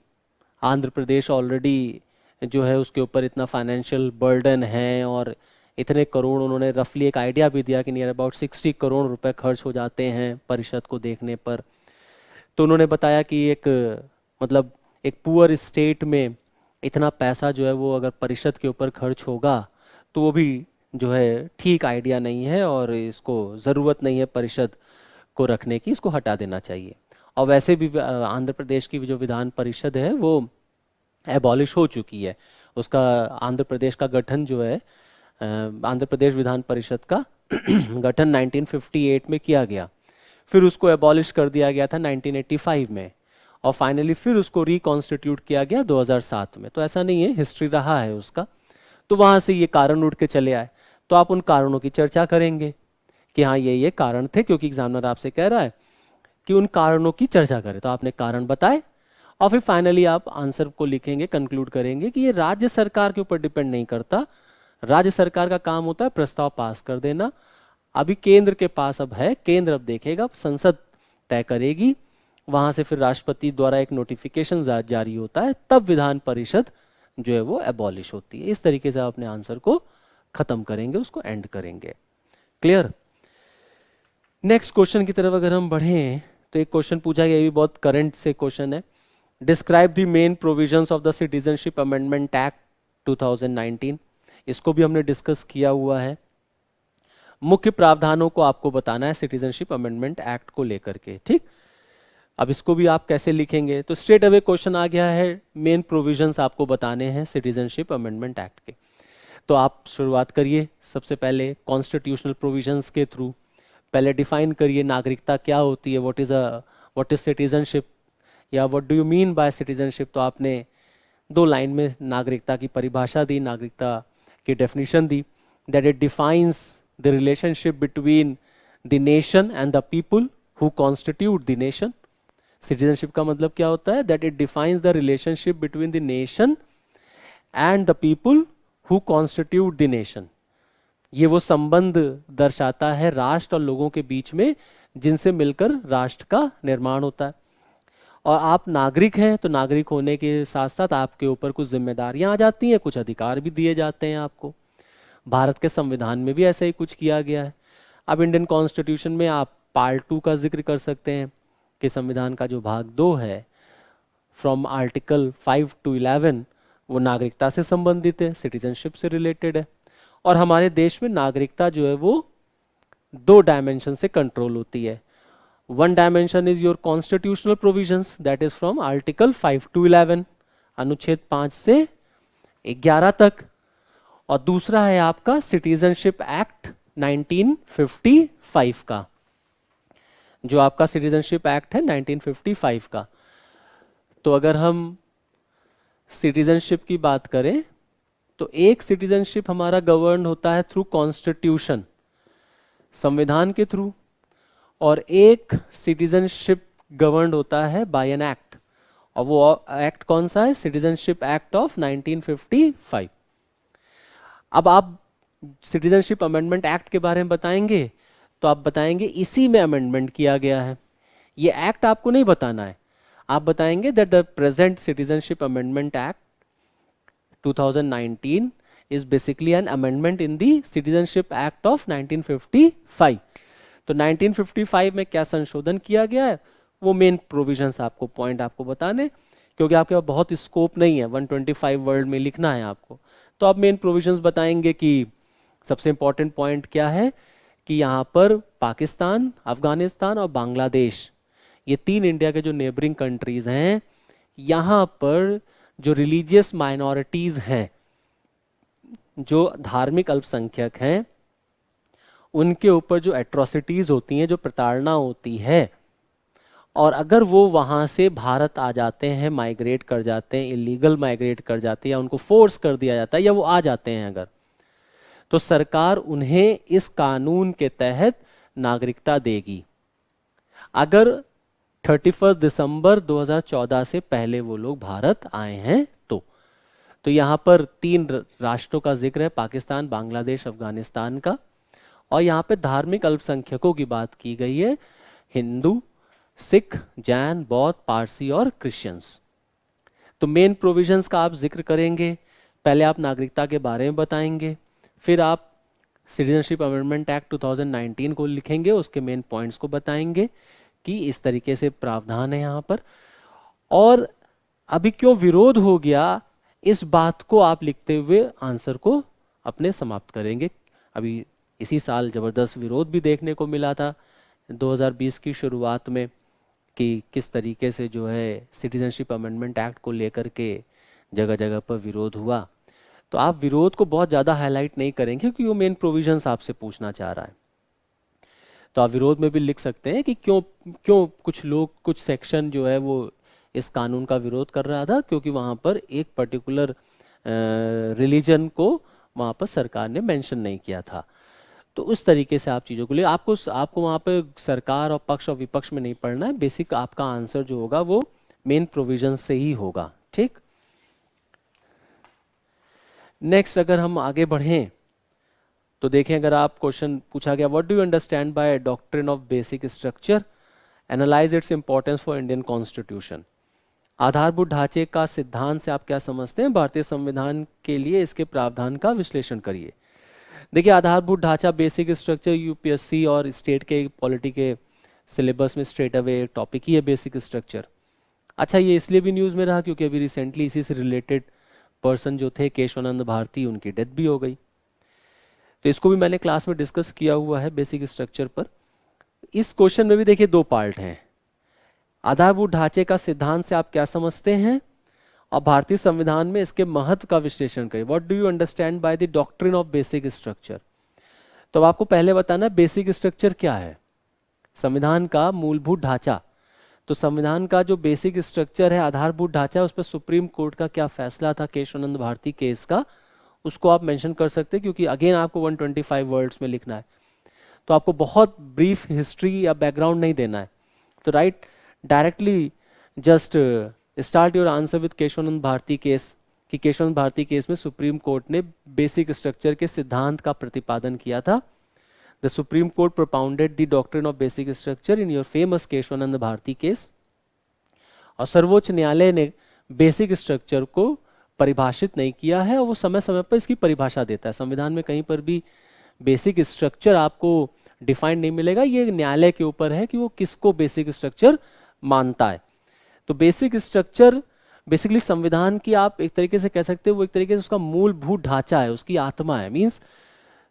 आंध्र प्रदेश ऑलरेडी जो है उसके ऊपर इतना फाइनेंशियल बर्डन है, और इतने करोड़, उन्होंने रफली एक आइडिया भी दिया कि नियर अबाउट 60 करोड़ रुपए खर्च हो जाते हैं परिषद को देखने पर। तो उन्होंने बताया कि एक मतलब एक पुअर स्टेट में इतना पैसा जो है वो अगर परिषद के ऊपर खर्च होगा तो वो भी जो है ठीक आइडिया नहीं है, और इसको ज़रूरत नहीं है परिषद को रखने की, इसको हटा देना चाहिए। और वैसे भी आंध्र प्रदेश की जो विधान परिषद है वो एबॉलिश हो चुकी है, उसका आंध्र प्रदेश का गठन जो है आंध्र प्रदेश विधान परिषद का गठन 1958 में किया गया। फिर उसको एबॉलिश कर दिया गया था 1985 में, और फाइनली फिर उसको रिकॉन्स्टिट्यूट किया गया 2007 में। तो ऐसा नहीं है, हिस्ट्री रहा है उसका। तो वहाँ से ये कारण उठ के चले आए। तो आप उन कारणों की चर्चा करेंगे कि हाँ ये कारण थे, क्योंकि एग्जामिनर आपसे कह रहा है कि उन कारणों की चर्चा करें। तो आपने कारण बताए और फिर फाइनली आप आंसर को लिखेंगे, कंक्लूड करेंगे कि ये राज्य सरकार के ऊपर डिपेंड नहीं करता। राज्य सरकार का काम होता है प्रस्ताव पास कर देना। अभी केंद्र के पास अब है, केंद्र अब देखेगा, संसद तय करेगी, वहां से फिर राष्ट्रपति द्वारा एक नोटिफिकेशन जारी होता है, तब विधान परिषद जो है वो एबॉलिश होती है। इस तरीके से आप अपने आंसर को खत्म करेंगे, उसको एंड करेंगे। क्लियर? नेक्स्ट क्वेश्चन की तरफ अगर हम बढ़ें तो एक क्वेश्चन पूछा गया, ये भी बहुत करंट से क्वेश्चन है। Describe the main provisions of the citizenship amendment act 2019। इसको भी हमने डिस्कस किया हुआ है। मुख्य प्रावधानों को आपको बताना है सिटीजनशिप अमेंडमेंट एक्ट को लेकर के, ठीक। अब इसको भी आप कैसे लिखेंगे, तो स्ट्रेट अवे क्वेश्चन आ गया है, मेन प्रोविजंस आपको बताने हैं सिटीजनशिप अमेंडमेंट एक्ट के। तो आप शुरुआत करिए सबसे पहले कॉन्स्टिट्यूशनल प्रोविजंस के थ्रू। पहले डिफाइन करिए नागरिकता क्या होती है, व्हाट इज सिटीजनशिप, या what do you mean by citizenship. तो आपने 2 लाइन में नागरिकता की परिभाषा दी, नागरिकता की definition the, that it defines the relationship between the nation and the people who constitute the nation. Citizenship का मतलब क्या होता है, that it defines the relationship between the nation and the people who constitute the nation. ये वो संबंध दर्शाता है राष्ट्र और लोगों के बीच में जिनसे मिलकर राष्ट्र का निर्माण होता है। और आप नागरिक हैं, तो नागरिक होने के साथ साथ आपके ऊपर कुछ जिम्मेदारियां आ जाती हैं, कुछ अधिकार भी दिए जाते हैं आपको। भारत के संविधान में भी ऐसा ही कुछ किया गया है। अब इंडियन कॉन्स्टिट्यूशन में आप पार्ट 2 का जिक्र कर सकते हैं कि संविधान का जो भाग 2 है, फ्रॉम आर्टिकल 5 to 11, वो नागरिकता से संबंधित है, सिटीजनशिप से रिलेटेड है। और हमारे देश में नागरिकता जो है वो 2 डायमेंशन से कंट्रोल होती है। One dimension is your constitutional provisions, that is from article 5 to 11, अनुच्छेद 5 से 11 तक। और दूसरा है आपका सिटीजनशिप एक्ट 1955 का, जो आपका सिटीजनशिप एक्ट है 1955 का। तो अगर हम सिटीजनशिप की बात करें तो एक सिटीजनशिप हमारा गवर्न होता है थ्रू कॉन्स्टिट्यूशन, संविधान के थ्रू, और एक सिटीजनशिप गवर्न होता है बाय एन एक्ट। और वो एक्ट कौन सा है, सिटीजनशिप एक्ट ऑफ 1955। अब आप सिटीजनशिप अमेंडमेंट एक्ट के बारे में बताएंगे तो आप बताएंगे इसी में अमेंडमेंट किया गया है। ये एक्ट आपको नहीं बताना है, आप बताएंगे that the present citizenship amendment act 2019 is basically an amendment in the Citizenship Act of 1955। तो 1955 में क्या संशोधन किया गया है, वो मेन प्रोविजंस आपको पॉइंट आपको बताने, क्योंकि आपके पास बहुत स्कोप नहीं है 125 वर्ड में लिखना है आपको। तो आप मेन प्रोविजंस बताएंगे कि सबसे इंपॉर्टेंट पॉइंट क्या है कि यहाँ पर पाकिस्तान, अफगानिस्तान और बांग्लादेश, ये 3 इंडिया के जो नेबरिंग कंट्रीज हैं, यहाँ पर जो रिलीजियस माइनॉरिटीज हैं, जो धार्मिक अल्पसंख्यक हैं, उनके ऊपर जो एट्रोसिटीज होती हैं, जो प्रताड़ना होती है, और अगर वो वहाँ से भारत आ जाते हैं, माइग्रेट कर जाते हैं, इलीगल माइग्रेट कर जाते हैं, या उनको फोर्स कर दिया जाता है, या वो आ जाते हैं अगर, तो सरकार उन्हें इस कानून के तहत नागरिकता देगी, अगर 31 दिसंबर 2014 से पहले वो लोग भारत आए हैं तो यहाँ पर 3 राष्ट्रों का जिक्र है, पाकिस्तान, बांग्लादेश, अफगानिस्तान का। और यहाँ पे धार्मिक अल्पसंख्यकों की बात की गई है, हिंदू, सिख, जैन, बौद्ध, पारसी और क्रिश्चियंस। तो मेन प्रोविजंस का आप जिक्र करेंगे, पहले आप नागरिकता के बारे में बताएंगे, फिर आप सिटीजनशिप अमेंडमेंट एक्ट 2019 को लिखेंगे, उसके मेन पॉइंट्स को बताएंगे कि इस तरीके से प्रावधान है यहाँ पर। और अभी क्यों विरोध हो गया, इस बात को आप लिखते हुए आंसर को अपने समाप्त करेंगे। अभी इसी साल जबरदस्त विरोध भी देखने को मिला था 2020 की शुरुआत में, कि किस तरीके से जो है सिटीजनशिप अमेंडमेंट एक्ट को लेकर के जगह जगह पर विरोध हुआ। तो आप विरोध को बहुत ज़्यादा हाईलाइट नहीं करेंगे क्योंकि वो मेन प्रोविजंस आपसे पूछना चाह रहा है। तो आप विरोध में भी लिख सकते हैं कि क्यों क्यों कुछ लोग, कुछ सेक्शन जो है वो इस कानून का विरोध कर रहा था, क्योंकि वहाँ पर एक पर्टिकुलर रिलीजन को वहाँ पर सरकार ने मेंशन नहीं किया था। तो उस तरीके से आप चीज़ों को लिए आपको वहाँ पे सरकार और पक्ष और विपक्ष में नहीं पढ़ना है। बेसिक आपका आंसर जो होगा वो मेन प्रोविजन से ही होगा। ठीक, नेक्स्ट अगर हम आगे बढ़ें तो देखें, अगर आप क्वेश्चन पूछा गया what do you understand by doctrine of basic structure, analyse its importance for Indian constitution. आधारभूत ढांचे का सिद्धांत से आप क्या समझते हैं, भारतीय संविधान के लिए इसके प्रावधान का विश्लेषण करिए। देखिए, आधारभूत ढांचा, बेसिक स्ट्रक्चर, यूपीएससी और स्टेट के पॉलिटी के सिलेबस में स्ट्रेट अवे टॉपिक ही है बेसिक स्ट्रक्चर। अच्छा, ये इसलिए भी न्यूज़ में रहा क्योंकि अभी रिसेंटली इसी से रिलेटेड पर्सन जो थे केशवानंद भारती, उनकी डेथ भी हो गई। तो इसको भी मैंने क्लास में डिस्कस किया हुआ है बेसिक स्ट्रक्चर पर। इस क्वेश्चन में भी देखिए 2 पार्ट हैं, आधारभूत ढांचे का सिद्धांत से आप क्या समझते हैं और भारतीय संविधान में इसके महत्व का विश्लेषण करें। What do you understand by the doctrine of basic structure. तो अब आपको पहले बताना बेसिक स्ट्रक्चर क्या है, संविधान का मूलभूत ढांचा। तो संविधान का जो बेसिक स्ट्रक्चर है, आधारभूत ढांचा, उस पर सुप्रीम कोर्ट का क्या फैसला था केशवानंद भारती केस का, उसको आप मेंशन कर सकते हैं, क्योंकि अगेन आपको 125 वर्ड्स में लिखना है, तो आपको बहुत ब्रीफ हिस्ट्री या बैकग्राउंड नहीं देना है। तो write directly just start your answer with Kesavananda Bharati case, कि केशवानंद भारती केस में सुप्रीम कोर्ट ने बेसिक स्ट्रक्चर के सिद्धांत का प्रतिपादन किया था। The supreme court propounded the doctrine of basic structure in your famous Kesavananda Bharati case. और सर्वोच्च न्यायालय ने बेसिक स्ट्रक्चर को परिभाषित नहीं किया है, और वो समय समय पर इसकी परिभाषा देता है। संविधान में कहीं पर भी बेसिक स्ट्रक्चर आपको डिफाइन नहीं मिलेगा, ये न्यायालय के ऊपर है कि वो किसको बेसिक स्ट्रक्चर मानता है। तो बेसिक स्ट्रक्चर बेसिकली संविधान की आप एक तरीके से कह सकते हो, वो एक तरीके से उसका मूलभूत ढांचा है, उसकी आत्मा है। मींस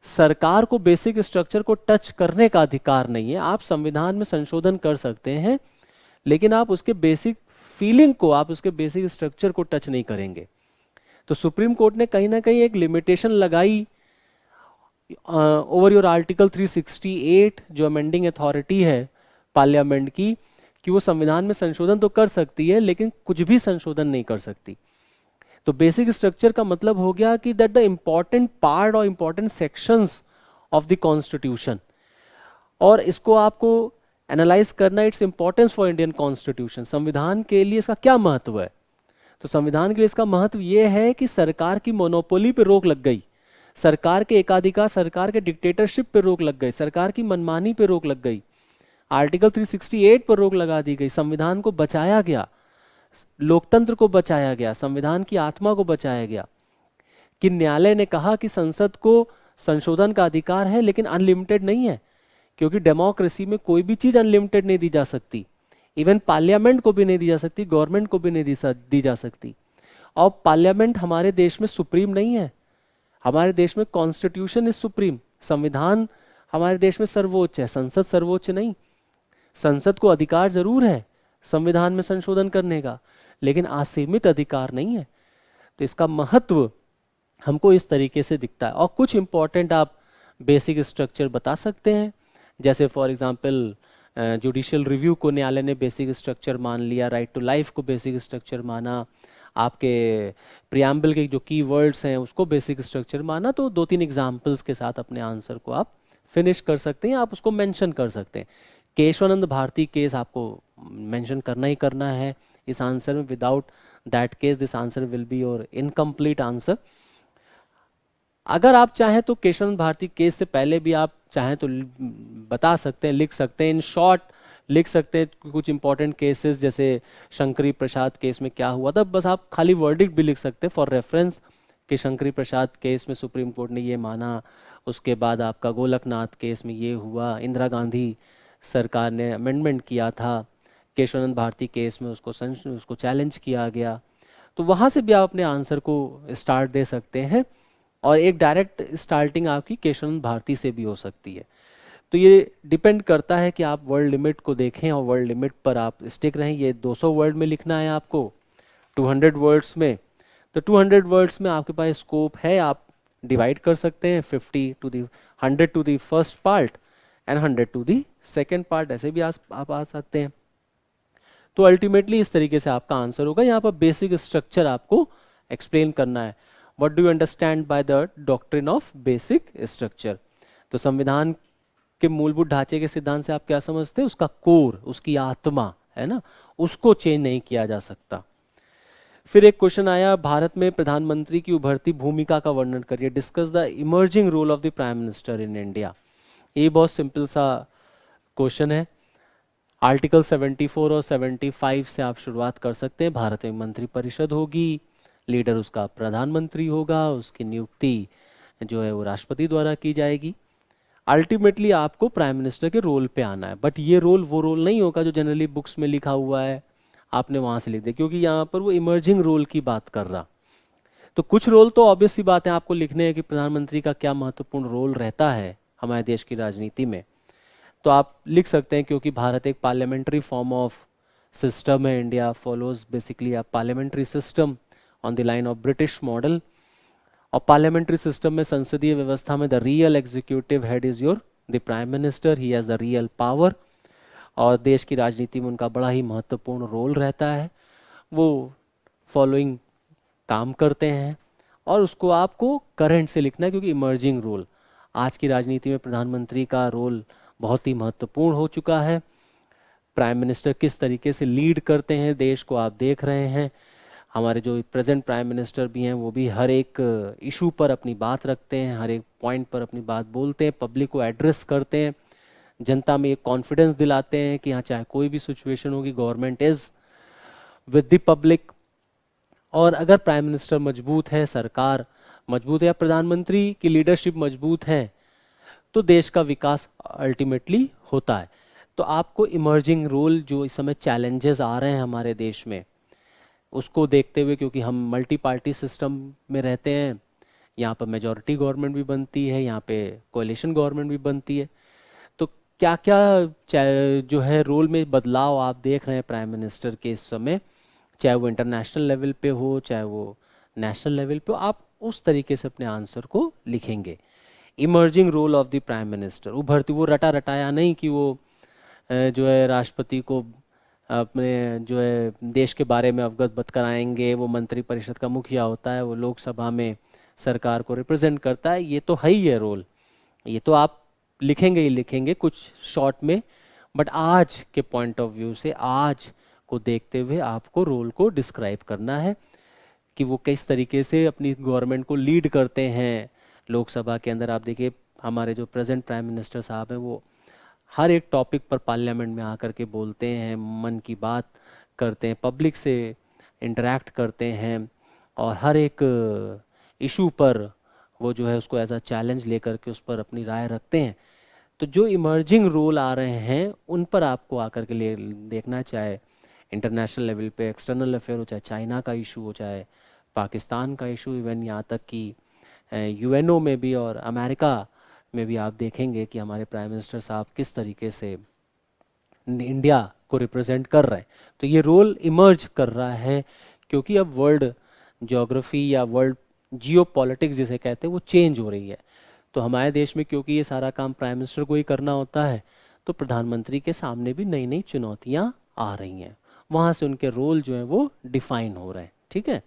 सरकार को बेसिक स्ट्रक्चर को टच करने का अधिकार नहीं है। आप संविधान में संशोधन कर सकते हैं, लेकिन आप उसके बेसिक फीलिंग को, आप उसके बेसिक स्ट्रक्चर को टच नहीं करेंगे। तो सुप्रीम कोर्ट ने कहीं ना कहीं एक लिमिटेशन लगाई ओवर योर आर्टिकल 368, जो अमेंडिंग अथॉरिटी है पार्लियामेंट की, कि वो संविधान में संशोधन तो कर सकती है लेकिन कुछ भी संशोधन नहीं कर सकती। तो बेसिक स्ट्रक्चर का मतलब हो गया कि दैट द इंपॉर्टेंट पार्ट और important sections of the constitution, और इसको आपको एनालाइज करना, its importance for Indian constitution, संविधान के लिए इसका क्या महत्व है। तो संविधान के लिए इसका महत्व ये है कि सरकार की मोनोपोली पे रोक लग गई, सरकार के एकाधिकार, सरकार के डिक्टेटरशिप पे रोक लग गई, सरकार की मनमानी पे रोक लग गई, आर्टिकल 368 पर रोक लगा दी गई, संविधान को बचाया गया, लोकतंत्र को बचाया गया, संविधान की आत्मा को बचाया गया। कि न्यायालय ने कहा कि संसद को संशोधन का अधिकार है लेकिन अनलिमिटेड नहीं है, क्योंकि डेमोक्रेसी में कोई भी चीज अनलिमिटेड नहीं दी जा सकती, इवन पार्लियामेंट को भी नहीं दी जा सकती, गवर्नमेंट को भी नहीं दी जा सकती। और पार्लियामेंट हमारे देश में सुप्रीम नहीं है, हमारे देश में कॉन्स्टिट्यूशन इज सुप्रीम, संविधान हमारे देश में सर्वोच्च है, संसद सर्वोच्च नहीं। संसद को अधिकार जरूर है संविधान में संशोधन करने का, लेकिन असीमित अधिकार नहीं है। तो इसका महत्व हमको इस तरीके से दिखता है। और कुछ इंपॉर्टेंट आप बेसिक स्ट्रक्चर बता सकते हैं, जैसे फॉर एग्जांपल जुडिशियल रिव्यू को न्यायालय ने बेसिक स्ट्रक्चर मान लिया, राइट टू लाइफ को बेसिक स्ट्रक्चर माना, आपके प्रियम्बल के जो की वर्ड्स हैं उसको बेसिक स्ट्रक्चर माना। तो 2-3 एग्जाम्पल्स के साथ अपने आंसर को आप फिनिश कर सकते हैं, आप उसको मेंशन कर सकते हैं। केशवानंद भारती केस आपको मेंशन करना ही करना है इस आंसर में, without that case this answer will be your incomplete answer. अगर आप चाहें तो केशवानंद भारती केस से पहले भी आप चाहें तो बता सकते हैं, लिख सकते हैं, इन शॉर्ट लिख सकते हैं कुछ इंपॉर्टेंट केसेस, जैसे शंकरी प्रसाद केस में क्या हुआ था, बस आप खाली वर्डिक्ट भी लिख सकते हैं फॉर रेफरेंस कि शंकरी प्रसाद केस में सुप्रीम कोर्ट ने ये माना, उसके बाद आपका गोलकनाथ केस में ये हुआ, इंदिरा गांधी सरकार ने अमेंडमेंट किया था, केशवानंद भारती केस में उसको चैलेंज किया गया। तो वहाँ से भी आप अपने आंसर को स्टार्ट दे सकते हैं, और एक डायरेक्ट स्टार्टिंग आपकी केशवानंद भारती से भी हो सकती है। तो ये डिपेंड करता है कि आप वर्ड लिमिट को देखें और वर्ड लिमिट पर आप स्टिक रहें। ये 200 वर्ड में लिखना है आपको, 200 वर्ड्स में, तो 200 वर्ड्स में आपके पास स्कोप है, आप डिवाइड कर सकते हैं 50 to the 100 to the first part and 100 to the second part, ऐसे भी आप आ सकते हैं। तो अल्टीमेटली इस तरीके से आपका आंसर होगा। यहाँ पर बेसिक स्ट्रक्चर आपको एक्सप्लेन करना है। What do you understand by the doctrine of basic structure? तो संविधान के मूलभूत ढांचे के सिद्धांत से आप क्या समझते हैं? उसका कोर, उसकी आत्मा है ना, उसको चेंज नहीं किया जा सकता। फिर एक क्वेश्चन आया, भारत में प्रधानमंत्री की उभरती भूमिका का वर्णन करिए। Discuss the emerging role of the prime minister in India. ये बहुत सिंपल सा क्वेश्चन है। आर्टिकल 74 और 75 से आप शुरुआत कर सकते हैं। भारत में मंत्रिपरिषद होगी, लीडर उसका प्रधानमंत्री होगा, उसकी नियुक्ति जो है वो राष्ट्रपति द्वारा की जाएगी। अल्टीमेटली आपको प्राइम मिनिस्टर के रोल पे आना है, बट ये रोल वो रोल नहीं होगा जो जनरली बुक्स में लिखा हुआ है, आपने वहाँ से लिख दिया, क्योंकि यहाँ पर वो इमर्जिंग रोल की बात कर रहा। तो कुछ रोल तो ऑब्वियस सी बात है आपको लिखने हैं कि प्रधानमंत्री का क्या महत्वपूर्ण रोल रहता है हमारे देश की राजनीति में। तो आप लिख सकते हैं, क्योंकि भारत एक पार्लियामेंट्री फॉर्म ऑफ सिस्टम है, India follows basically a parliamentary system on the line of British model. और पार्लियामेंट्री सिस्टम में, संसदीय व्यवस्था में, the real executive head is your the prime minister, he has the real power. और देश की राजनीति में उनका बड़ा ही महत्वपूर्ण रोल रहता है। वो फॉलोइंग काम करते हैं, और उसको आपको करंट से लिखना है, क्योंकि इमर्जिंग रोल, आज की राजनीति में प्रधानमंत्री का रोल बहुत ही महत्वपूर्ण हो चुका है। प्राइम मिनिस्टर किस तरीके से लीड करते हैं देश को आप देख रहे हैं। हमारे जो प्रेजेंट प्राइम मिनिस्टर भी हैं वो भी हर एक इशू पर अपनी बात रखते हैं, हर एक पॉइंट पर अपनी बात बोलते हैं, पब्लिक को एड्रेस करते हैं, जनता में एक कॉन्फिडेंस दिलाते हैं कि हाँ, चाहे कोई भी सिचुएशन होगी, government is with the public. और अगर प्राइम मिनिस्टर मजबूत है, सरकार मजबूत है, या प्रधानमंत्री की लीडरशिप मजबूत है, तो देश का विकास अल्टीमेटली होता है। तो आपको इमर्जिंग रोल, जो इस समय चैलेंजेस आ रहे हैं हमारे देश में, उसको देखते हुए, क्योंकि हम मल्टी पार्टी सिस्टम में रहते हैं, यहाँ पर मेजॉरिटी गवर्नमेंट भी बनती है, यहाँ पे कोalition गवर्नमेंट भी बनती है, तो क्या क्या जो है रोल में बदलाव आप देख रहे हैं प्राइम मिनिस्टर के इस समय, चाहे वो इंटरनेशनल लेवल पे हो, चाहे वो नेशनल लेवल पे हो, आप उस तरीके से अपने आंसर को लिखेंगे। Emerging role of the prime minister, उभरती, वो रटा रटाया नहीं कि वो जो है राष्ट्रपति को अपने जो है देश के बारे में अवगत कराएंगे, वो मंत्रिपरिषद का मुखिया होता है, वो लोकसभा में सरकार को रिप्रेजेंट करता है, ये तो है ही है रोल, ये तो आप लिखेंगे ही लिखेंगे कुछ शॉर्ट में। बट आज के पॉइंट ऑफ व्यू से, आज को देखते हुए आपको रोल को डिस्क्राइब करना है कि वो किस तरीके से अपनी गवर्नमेंट को लीड करते हैं। लोकसभा के अंदर आप देखिए, हमारे जो प्रेजेंट प्राइम मिनिस्टर साहब हैं, वो हर एक टॉपिक पर पार्लियामेंट में आकर के बोलते हैं, मन की बात करते हैं, पब्लिक से इंटरेक्ट करते हैं, और हर एक इशू पर वो जो है उसको एज अ चैलेंज लेकर के उस पर अपनी राय रखते हैं। तो जो इमर्जिंग रोल आ रहे हैं उन पर आपको आकर के लिए देखना, चाहे इंटरनेशनल लेवल पे एक्सटर्नल अफेयर हो, चाहे चाइना का इशू हो, चाहे पाकिस्तान का इशू, इवन यहाँ तक कि यूएनओ में भी और अमेरिका में भी आप देखेंगे कि हमारे प्राइम मिनिस्टर साहब किस तरीके से इंडिया को रिप्रेजेंट कर रहे हैं। तो ये रोल इमर्ज कर रहा है, क्योंकि अब वर्ल्ड ज्योग्राफी या वर्ल्ड जियो पॉलिटिक्स जिसे कहते हैं वो चेंज हो रही है। तो हमारे देश में क्योंकि ये सारा काम प्राइम मिनिस्टर को ही करना होता है, तो प्रधानमंत्री के सामने भी नई नई चुनौतियाँ आ रही हैं, वहाँ से उनके रोल जो है वो डिफाइन हो रहे हैं। ठीक है,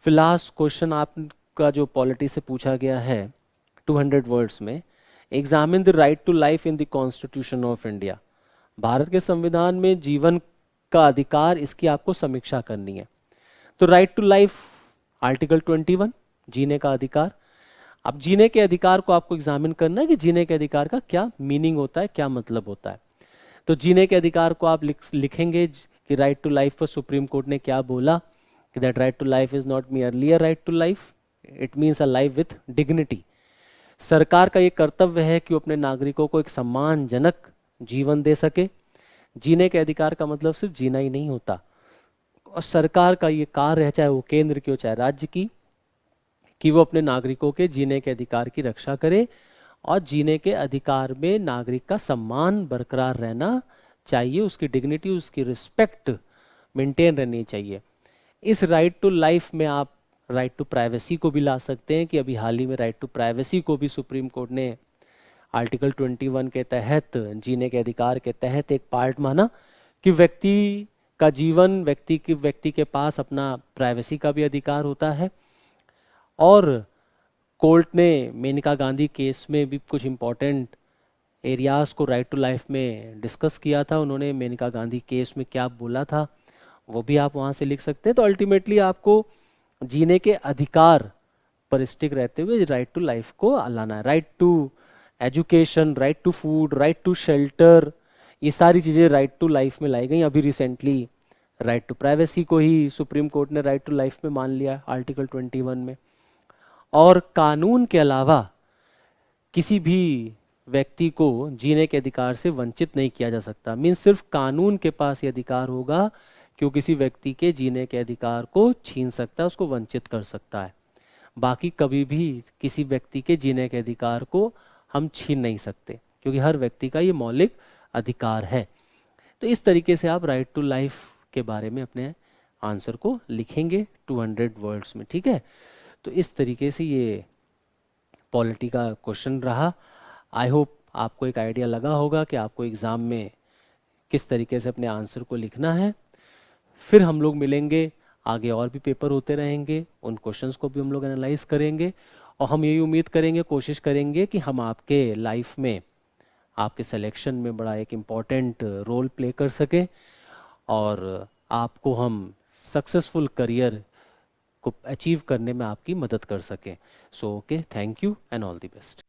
फिर लास्ट क्वेश्चन आपका जो पॉलिटी से पूछा गया है 200 वर्ड्स में, examine the right to life in the constitution of India. भारत के संविधान में जीवन का अधिकार, इसकी आपको समीक्षा करनी है। तो राइट टू लाइफ, आर्टिकल 21, जीने का अधिकार। अब जीने के अधिकार को आपको एग्जामिन करना है कि जीने के अधिकार का क्या मीनिंग होता है, क्या मतलब होता है। तो जीने के अधिकार को आप लिखेंगे कि राइट टू लाइफ पर सुप्रीम कोर्ट ने क्या बोला, कि that right to life is not merely a right to life, it means a life with dignity. सरकार का ये कर्तव्य है कि वो अपने नागरिकों को एक सम्मानजनक जीवन दे सके। जीने के अधिकार का मतलब सिर्फ जीना ही नहीं होता, और सरकार का ये कार्य है, चाहे वो केंद्र की हो चाहे राज्य की, कि वो अपने नागरिकों के जीने के अधिकार की रक्षा करे, और जीने के अधिकार में नागरिक का सम्मान बरकरार रहना चाहिए, उसकी डिग्निटी, उसकी रिस्पेक्ट मेंटेन रहनी चाहिए। इस राइट टू लाइफ में आप राइट टू प्राइवेसी को भी ला सकते हैं कि अभी हाल ही में राइट टू प्राइवेसी को भी सुप्रीम कोर्ट ने आर्टिकल 21 के तहत, जीने के अधिकार के तहत एक पार्ट माना कि व्यक्ति का जीवन, व्यक्ति के पास अपना प्राइवेसी का भी अधिकार होता है। और कोर्ट ने मेनका गांधी केस में भी कुछ इम्पोर्टेंट एरियाज़ को राइट टू लाइफ में डिस्कस किया था। उन्होंने मेनका गांधी केस में क्या बोला था वो भी आप वहाँ से लिख सकते हैं। तो अल्टीमेटली आपको जीने के अधिकार पर स्टिक रहते हुए राइट टू लाइफ को लाना है। Right to education, right to food, right to shelter, ये सारी चीज़ें राइट टू लाइफ में लाई गई। अभी रिसेंटली राइट टू प्राइवेसी को ही सुप्रीम कोर्ट ने राइट टू लाइफ में मान लिया आर्टिकल 21 में। और कानून के अलावा किसी भी व्यक्ति को जीने के अधिकार से वंचित नहीं किया जा सकता। मीन्स सिर्फ कानून के पास ये अधिकार होगा कि वो किसी व्यक्ति के जीने के अधिकार को छीन सकता है, उसको वंचित कर सकता है। बाकी कभी भी किसी व्यक्ति के जीने के अधिकार को हम छीन नहीं सकते, क्योंकि हर व्यक्ति का ये मौलिक अधिकार है। तो इस तरीके से आप राइट टू लाइफ के बारे में अपने आंसर को लिखेंगे 200 वर्ड्स में, ठीक है। तो इस तरीके से ये पॉलिटी का क्वेश्चन रहा। आई होप आपको एक आइडिया लगा होगा कि आपको एग्ज़ाम में किस तरीके से अपने आंसर को लिखना है। फिर हम लोग मिलेंगे, आगे और भी पेपर होते रहेंगे, उन क्वेश्चंस को भी हम लोग एनालाइज करेंगे। और हम यही उम्मीद करेंगे, कोशिश करेंगे कि हम आपके लाइफ में, आपके सिलेक्शन में बड़ा एक इम्पॉर्टेंट रोल प्ले कर सकें और आपको हम सक्सेसफुल करियर को अचीव करने में आपकी मदद कर सकें। So okay, thank you and all the best.